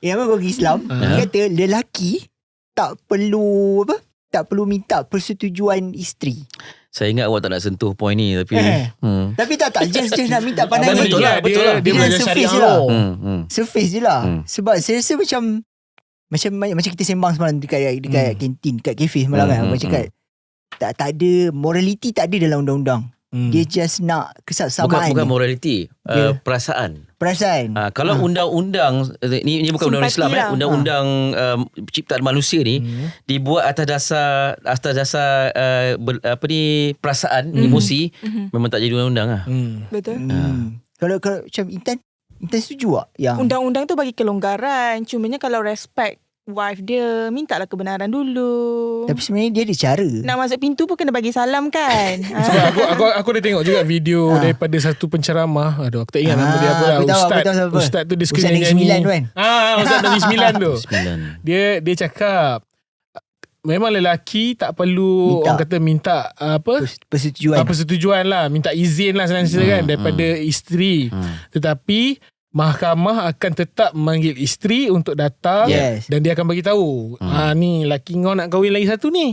A: enactment keluarga Islam, dia kata lelaki tak perlu minta persetujuan isteri.
D: Saya ingat awak tak nak sentuh point ni tapi
A: Tapi tak just nak minta pandangan.
D: Betul lah, betul lah.
B: Dia belajar syariah
A: je lah.
B: law.
A: Surface je lah. Sebab saya rasa macam kita sembang semalam dekat kantin, dekat kafe semalam kan. Abang cakap tak ada morality, tak ada dalam undang-undang. Dia just nak kesamaan.
D: Bukan morality, perasaan. Kalau undang-undang ni bukan undang-undang Islam undang-undang ciptaan manusia ni dibuat atas dasar perasaan, emosi, memang tak jadi undang-undang lah.
C: Betul.
A: Kalau macam Intan setuju tak yang
C: Undang-undang tu bagi kelonggaran. Cumanya kalau respect wife dia, mintalah kebenaran dulu.
A: tapi sebenarnya dia ada cara.
C: Nak masuk pintu pun kena bagi salam kan.
B: Sebab aku dah tengok juga video daripada satu penceramah. Aduh, aku tak ingat nama dia apa lah. Ustaz tu dia suka
A: Ustaz
B: nyanyi.
A: Negeri 9 tu kan.
B: Ustaz Negeri 9 tu. Dia cakap memang lelaki tak perlu orang kata minta persetujuan lah, minta izin lah senang cerita kan daripada isteri. Tetapi mahkamah akan tetap memanggil isteri untuk datang dan dia akan bagi tahu ni laki kau nak kahwin lagi satu ni.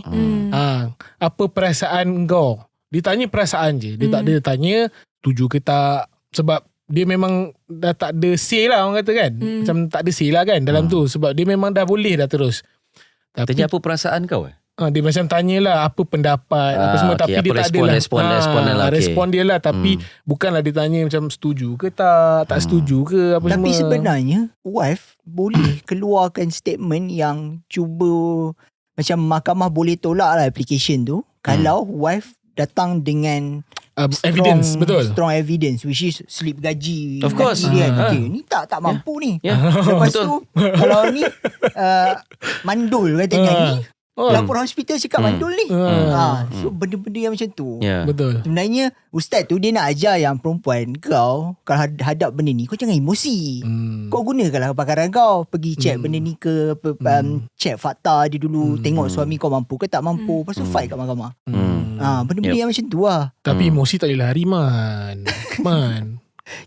B: Apa perasaan kau? Dia tanya perasaan je. Dia tak ada tanya setuju ke tak, sebab dia memang dah tak ada say lah, orang kata kan. Macam tak ada say lah kan dalam tu, sebab dia memang dah boleh dah terus. Tapi
D: Tanya apa perasaan kau?
B: dia macam tanyalah apa pendapat apa semua, tapi dia tak ada lah respon dia lah, tapi bukanlah dia tanya macam setuju ke tak setuju ke apa
A: tapi
B: semua.
A: Tapi sebenarnya wife boleh keluarkan statement yang cuba macam mahkamah boleh tolak lah application tu kalau wife datang dengan
B: evidence, betul,
A: strong evidence, which is slip gaji.
D: Of course.
A: Dia kan. Okay, ni tak mampu ni. Lepas tu kalau ni mandul katanya ni. Laporan hospital cakap mandul ni. So benda-benda yang macam tu.
B: Betul.
A: Sebenarnya ustaz tu dia nak ajar yang perempuan, kau kalau hadap benda ni kau jangan emosi. Kau gunakanlah pakaran kau, pergi check benda ni ke check fakta dia dulu, tengok suami kau mampu ke tak mampu, lepas tu fight kat mahkamah. Benda-benda yang macam tu lah.
B: Tapi emosi tak boleh lari Man.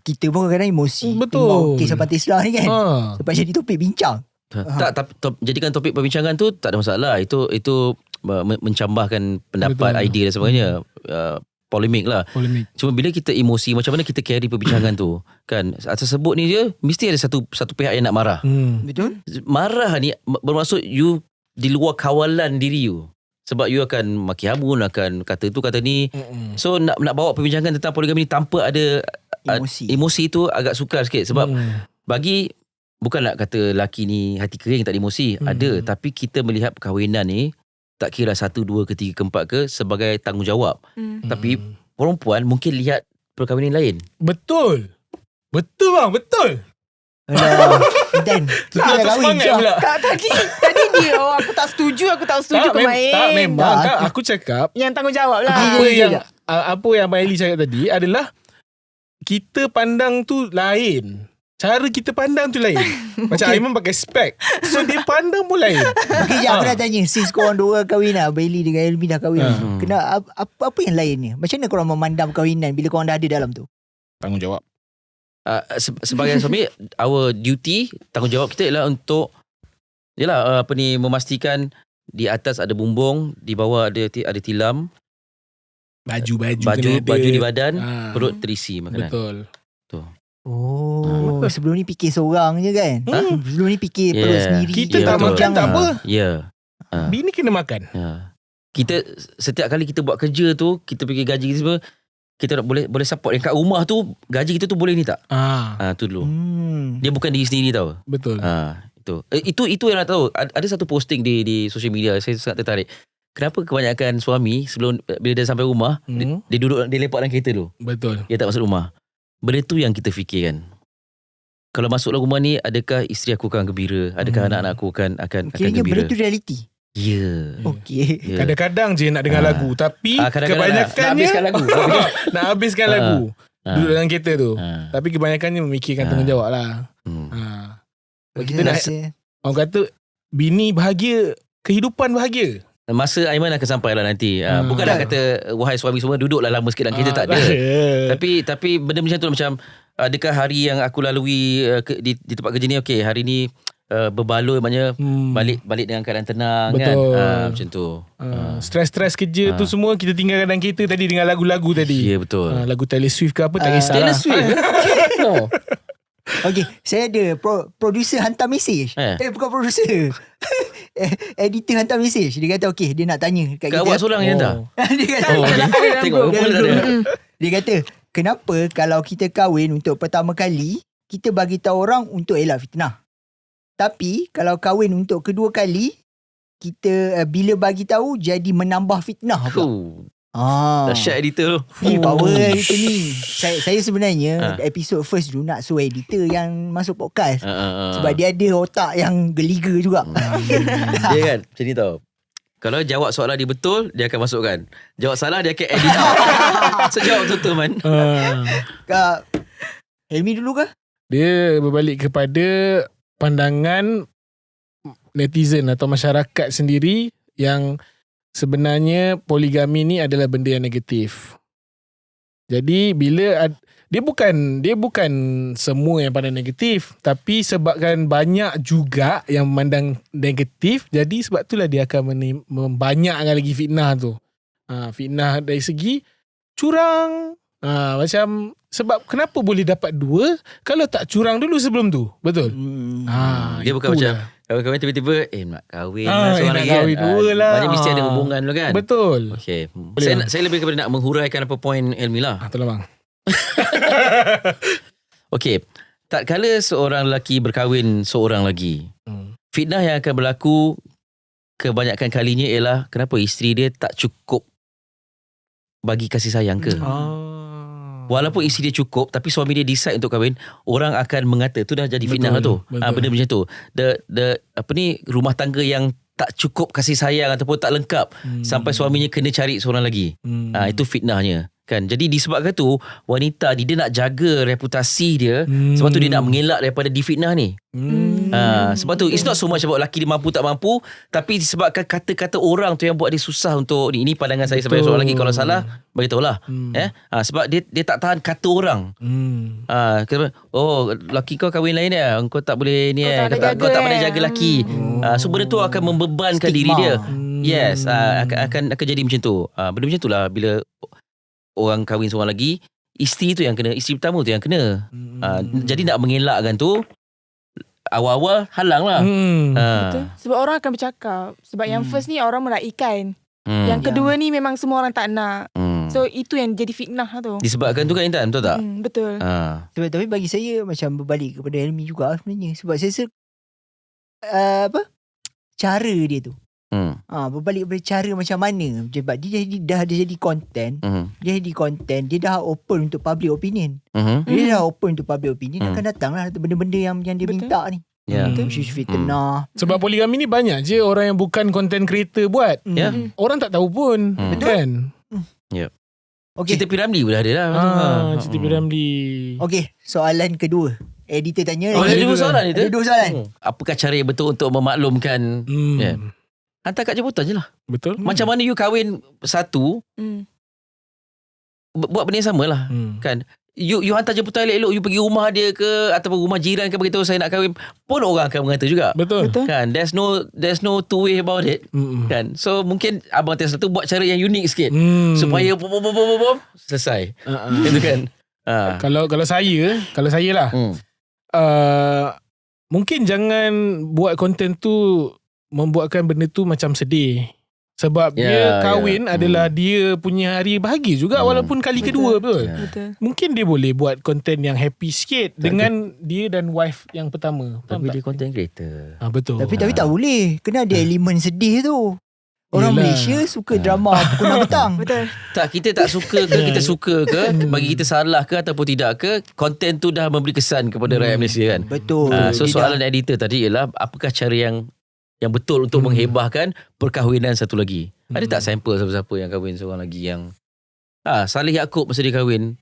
A: Kita pun kadang-kadang emosi.
B: Betul.
A: Kisah Pantai Islah ni kan. Sebab jadi topik bincang.
D: Jadikan topik perbincangan tu tak ada masalah. Itu mencambahkan pendapat, idea dan sebagainya. Polemik lah. Cuma bila kita emosi, macam mana kita carry perbincangan tu kan. Atas sebut ni je mesti ada satu pihak yang nak marah.
A: Betul.
D: Marah ni bermaksud you di luar kawalan diri you. Sebab you akan maki hamun, akan kata tu kata ni. So nak bawa perbincangan tentang poligami ni tanpa ada emosi tu agak sukar sikit. Sebab bagi, bukan nak kata lelaki ni hati kering tak ada emosi. Ada. Tapi kita melihat perkahwinan ni, tak kira 1, 2 ke 3 ke 4 ke, sebagai tanggungjawab. Tapi perempuan mungkin lihat perkahwinan lain.
B: Betul. Betul bang, betul.
A: Alah, Dan kita dah
B: Tak
A: kahwin
B: semangat
A: Syah.
B: pula.
C: Tak, tadi dia aku tak setuju kau main.
B: Tak memang
A: Tak,
B: tak, aku cakap
C: Yang tanggungjawab lah.
B: apa yang Abang Eli cakap tadi adalah kita pandang tu lain. Cara kita pandang tu lain. Macam Aiman pakai spek. So dia pandang pun lain.
A: Okay, aku nak tanya, since korang dua kahwin lah, Bailey dengan Elmi dah kahwin. Apa yang lainnya? Macam mana korang memandang perkahwinan bila korang dah ada dalam tu?
B: Tanggungjawab.
D: Sebagai suami, our duty, tanggungjawab kita ialah untuk memastikan di atas ada bumbung, di bawah ada tilam,
B: Baju
D: baju di badan, perut terisi makanan.
B: Betul.
A: Sebelum ni fikir seorang je kan? Sebelum ni fikir perut sendiri.
B: Kita tak
D: betul.
B: makan tak apa. Bini kena makan.
D: Kita setiap kali kita buat kerja tu, kita fikir gaji kita semua, kita nak boleh support yang kat rumah tu, gaji kita tu boleh ni tak? Tu dulu. Dia bukan diri sendiri tau.
B: Betul.
D: Itu yang nak tahu. Ada satu posting di social media, saya sangat tertarik. Kenapa kebanyakan suami sebelum bila dia sampai rumah, dia duduk, dia lepak dalam kereta dulu.
B: Betul.
D: Dia tak masuk rumah. Benda tu yang kita fikirkan. Kalau masuk dalam rumah ni, adakah isteri aku akan gembira? Adakah anak-anak aku akan
A: Kiranya
D: gembira?
A: benda tu reality.
D: Ya.
A: Okay.
B: Kadang-kadang je nak dengar lagu, tapi
D: kadang-kadang
B: kebanyakannya
D: nak habiskan lagu.
B: nak habiskan lagu. Duduk dalam kereta tu. Tapi kebanyakannya memikirkan tanggungjawab lah. Kita nak, orang kata bini bahagia, kehidupan bahagia.
D: Masa Aiman akan sampai lah nanti. Bukanlah kata wahai suami semua duduklah lama sikit dalam kereta, tak ada. Tapi benda macam tu, macam adakah hari yang aku lalui di tempat kerja ni, okey, hari ni berbaloi, maknanya balik dengan keadaan tenang.
B: Betul.
D: Kan, macam tu.
B: Stres-stres kerja tu semua kita tinggalkan dalam kereta tadi dengan lagu-lagu tadi.
D: Ya, betul.
B: Lagu Taylor Swift ke apa, tak kisah.
D: Taylor Swift.
A: Okay, saya ada producer hantar mesej. Bukan producer. Editor hantar mesej. Dia kata okay, dia nak tanya kat kita.
D: Awak seorang yang hantar?
A: Dia kata,
D: Tengok apa dia.
A: Dia kata, kenapa kalau kita kahwin untuk pertama kali, kita bagi tahu orang untuk elak fitnah. Tapi kalau kahwin untuk kedua kali, kita bila bagi tahu jadi menambah fitnah pula.
D: Dahsyat editor tu.
A: Power editor ni. Saya sebenarnya episod first dulu nak suruh editor yang masuk podcast. Sebab dia ada otak yang geliga juga.
D: Dia kan macam ni tau. Kalau jawab soalan dia betul, dia akan masukkan. Jawab salah, dia akan edit out. So jawab betul man.
A: Kak Helmi dulu ke?
B: Dia berbalik kepada pandangan netizen atau masyarakat sendiri yang sebenarnya poligami ni adalah benda yang negatif. Jadi bila dia bukan semua yang pandang negatif, tapi sebabkan banyak juga yang memandang negatif, jadi sebab itulah dia akan membanyakkan lagi fitnah tu. Fitnah dari segi curang. Macam sebab kenapa boleh dapat dua kalau tak curang dulu sebelum tu? Betul?
D: Dia bukan macam kahwin tiba-tiba nak kahwin seorang
B: nak
D: lagi
B: kahwin
D: kan.
B: dua lah.
D: Banyak mesti ada hubungan dulu kan.
B: Betul.
D: Okay. Saya lebih kepada nak menghuraikan apa poin Helmi lah.
B: Tolong bang.
D: Okay. Tak kala seorang lelaki berkahwin seorang lagi, fitnah yang akan berlaku kebanyakan kalinya ialah kenapa isteri dia tak cukup bagi kasih sayang ke. Walaupun isteri dia cukup, tapi suami dia decide untuk kahwin, orang akan mengata tu dah jadi fitnah lah tu. Benda macam tu. Rumah tangga yang tak cukup kasih sayang ataupun tak lengkap sampai suaminya kena cari seorang lagi. Itu fitnahnya. Kan? Jadi disebabkan tu wanita dia nak jaga reputasi dia, sebab tu dia nak mengelak daripada difitnah ni. Sebab tu it's not so much about lelaki dia mampu tak mampu, tapi disebabkan kata-kata orang tu yang buat dia susah untuk ini pandangan saya sebagai seorang lelaki. Kalau salah bagi tahulah. Sebab dia tak tahan kata orang. Lelaki kau kahwin lain ya, kau tak boleh ni kau tak boleh jaga lelaki. So benda tu akan membebankan diri dia. Yes, akan jadi macam tu. Benda macam itulah bila orang kahwin seorang lagi, isteri tu yang kena, isteri pertama tu yang kena. Jadi nak mengelakkan tu, awal-awal halang lah.
C: Betul. Sebab orang akan bercakap. Sebab yang first ni orang meraikan. Yang kedua ni memang semua orang tak nak. So itu yang jadi fitnah lah tu.
D: Disebabkan tu kan Intan, betul tak?
C: Betul.
A: Tapi bagi saya macam berbalik kepada Helmi juga sebenarnya. Sebab saya rasa cara dia tu. berbalik bercara macam mana. Sebab dia dah jadi content. Dia jadi content, dia dah open untuk public opinion. Dia dah open untuk public opinion, akan datanglah benda-benda yang dia minta ni. Isu fitnah.
B: Sebab poligami ni banyak je orang yang bukan content creator buat. Orang tak tahu pun. Kan?
A: Okay.
D: Cerita Piramli pun ada lah.
B: Cerita Piramli.
A: Okay, soalan kedua. Editor tanya.
D: Ada dua soalan ni tu?
A: Ada 2 soalan.
D: Apakah cara yang betul untuk memaklumkan? Hantar kat jemputan je lah.
B: Betul.
D: Macam mana you kahwin satu, buat benda yang sama lah. Kan? You hantar jemputan elok-elok, you pergi rumah dia ke ataupun rumah jiran ke, beritahu saya nak kahwin, pun orang akan mengata juga.
B: Betul.
D: Kan? There's no two way about it. Kan? So mungkin Abang Tesla tu buat cara yang unik sikit supaya selesai. Itu kan.
B: Kalau saya lah. Mungkin jangan buat konten tu membuatkan benda tu macam sedih. Sebab dia kahwin adalah dia punya hari bahagia juga, walaupun kali kedua. Betul. Mungkin dia boleh buat konten yang happy sikit dengan dia dan wife yang pertama.
D: Tapi dia content creator.
B: Betul.
A: Tapi tak boleh. Kena ada elemen sedih tu. Orang Malaysia suka drama pukul 6 petang.
C: Betul.
D: Tak, kita tak suka ke, kita suka ke, bagi kita salah ke ataupun tidak ke, konten tu dah memberi kesan kepada rakyat Malaysia kan.
A: Betul.
D: So soalan editor tadi ialah apakah cara yang betul untuk menghebahkan perkahwinan satu lagi. Ada tak sampel siapa-siapa yang kahwin seorang lagi yang Saleh Yaakob masa dia kahwin?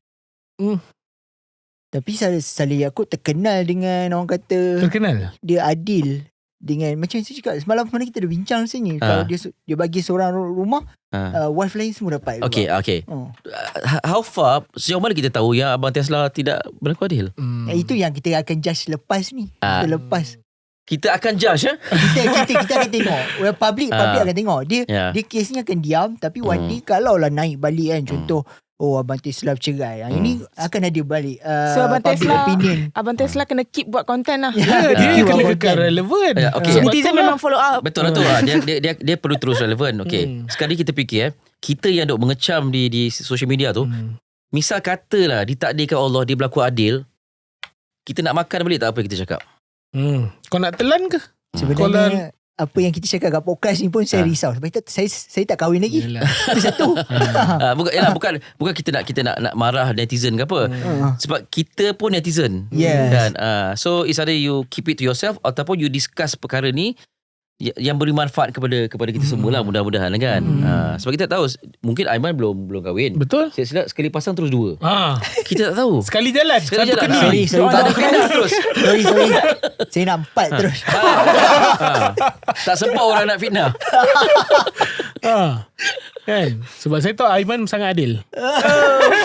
A: Tapi Saleh Yaakob terkenal dengan orang kata
B: Terkenal?
A: dia adil. Dengan macam saya cakap semalam mana kita ada bincang rasanya. Kalau dia bagi seorang rumah, wife lain semua dapat.
D: Okay. How far, sejauh mana kita tahu yang Abang Tesla tidak berlaku adil?
A: Itu yang kita akan judge lepas ni. Kita lepas.
D: Kita akan judge
A: kita akan tengok. Public akan tengok. Dia kes ni akan diam. Tapi one day kalau lah naik balik kan. Contoh Abang Tesla bercerai. Yang ini akan ada balik
C: So Abang
A: public
C: Tesla
A: opinion.
C: Abang Tesla kena keep buat content lah.
B: Dia kena kekal relevan.
D: Okay.
C: Netizen memang follow up.
D: Betul lah tu. Dia perlu terus relevan. Okay. Sekali kita fikir kita yang duk mengecam di social media tu, misal katalah ditakdirkan Allah dia berlaku adil, kita nak makan balik tak apa yang kita cakap?
B: Kau nak telan ke?
A: Sebenarnya apa yang kita cakap kat podcast ni pun saya risau sebab saya tak kahwin lagi. Itu satu.
D: Bukan kita nak marah netizen ke apa. Sebab kita pun netizen.
A: Yes.
D: Kan? So it's either you keep it to yourself ataupun you discuss perkara ni yang beri manfaat kepada kita semua lah, mudah-mudahan kan. Sebab kita tak tahu, mungkin Aiman belum kahwin.
B: Betul.
D: Saya silap sekali pasang terus 2. Kita tak tahu.
B: Sekali jalan.
D: Sekali
B: Satu
D: jalan.
B: kena.
A: Sorry.
D: Tak ada kena terus.
A: Sorry. Saya nak 4 terus.
D: Tak sempat orang nak fitnah.
B: Kan? Sebab saya tahu Aiman sangat adil.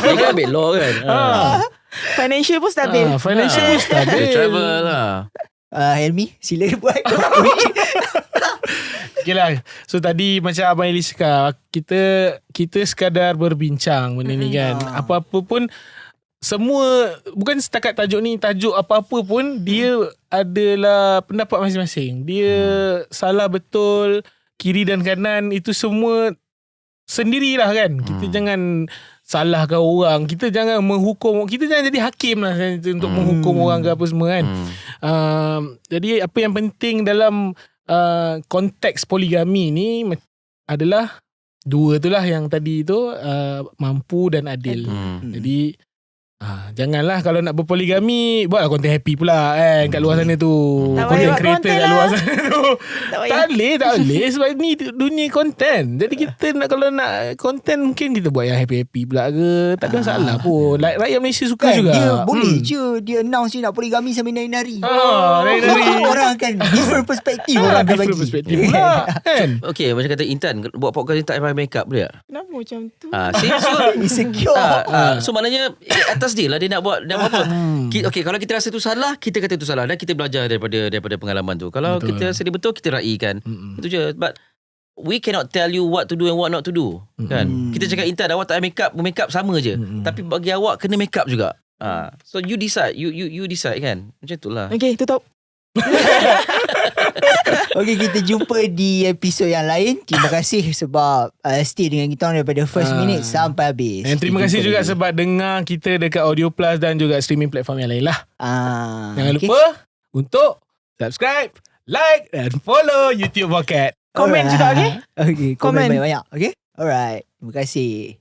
D: Dia kan ambil law kan.
C: Financial pun stabil.
B: Financial pun stabil.
D: Dia travel lah.
A: Helmi, sila buat.
B: Okay lah. So tadi macam Abang Eli cakap, kita sekadar berbincang benda ni kan. Apa-apa pun, semua bukan setakat tajuk ni, tajuk apa-apa pun dia adalah pendapat masing-masing. Dia salah betul, kiri dan kanan itu semua sendirilah kan. Kita jangan salahkan orang, kita jangan menghukum, kita jangan jadi hakim lah untuk menghukum orang ke apa semua kan. Jadi apa yang penting dalam konteks poligami ni adalah 2 tu lah yang tadi tu, mampu dan adil. Jadi janganlah kalau nak berpoligami buatlah konten happy pula kan kat luar sana tu. Konten creator kat luar sana tu. Tak boleh sebab ni dunia konten. Jadi kita nak, kalau nak konten mungkin kita buat yang happy-happy pula ke. Tak ada masalah pun. Rakyat Malaysia suka juga.
A: Dia boleh je dia announce dia nak poligami sambil nari-nari.
B: Nari-nari.
A: Orang akan different perspektif orang akan bagi.
B: Different perspektif pula kan.
D: Okay, macam kata Intan buat podcast ni tak payah make up dia.
C: Kenapa macam tu?
A: Insecure.
D: So maknanya atas dia lah dia nak buat apa. Okay, kalau kita rasa tu salah, kita kata tu salah dan kita belajar daripada pengalaman tu. Kalau kita rasa dia betul, kita raikan. Itu je. But we cannot tell you what to do and what not to do. Kan? Kita cakap Intan awak tak make up sama je. Tapi bagi awak kena make up juga. So you decide, you decide kan. Macam itulah.
C: Okay, tutup.
A: Okay, kita jumpa di episod yang lain. Terima kasih sebab stay dengan kita daripada first minute sampai habis.
B: Dan terima kasih juga sebab dengar kita dekat Audio Plus dan juga streaming platform yang lain lah. Jangan lupa untuk subscribe, like dan follow YouTube Pocket.
C: Komen juga, okay?
A: Okay, komen
C: Komen.
A: banyak-banyak. Okay? Alright. Terima kasih.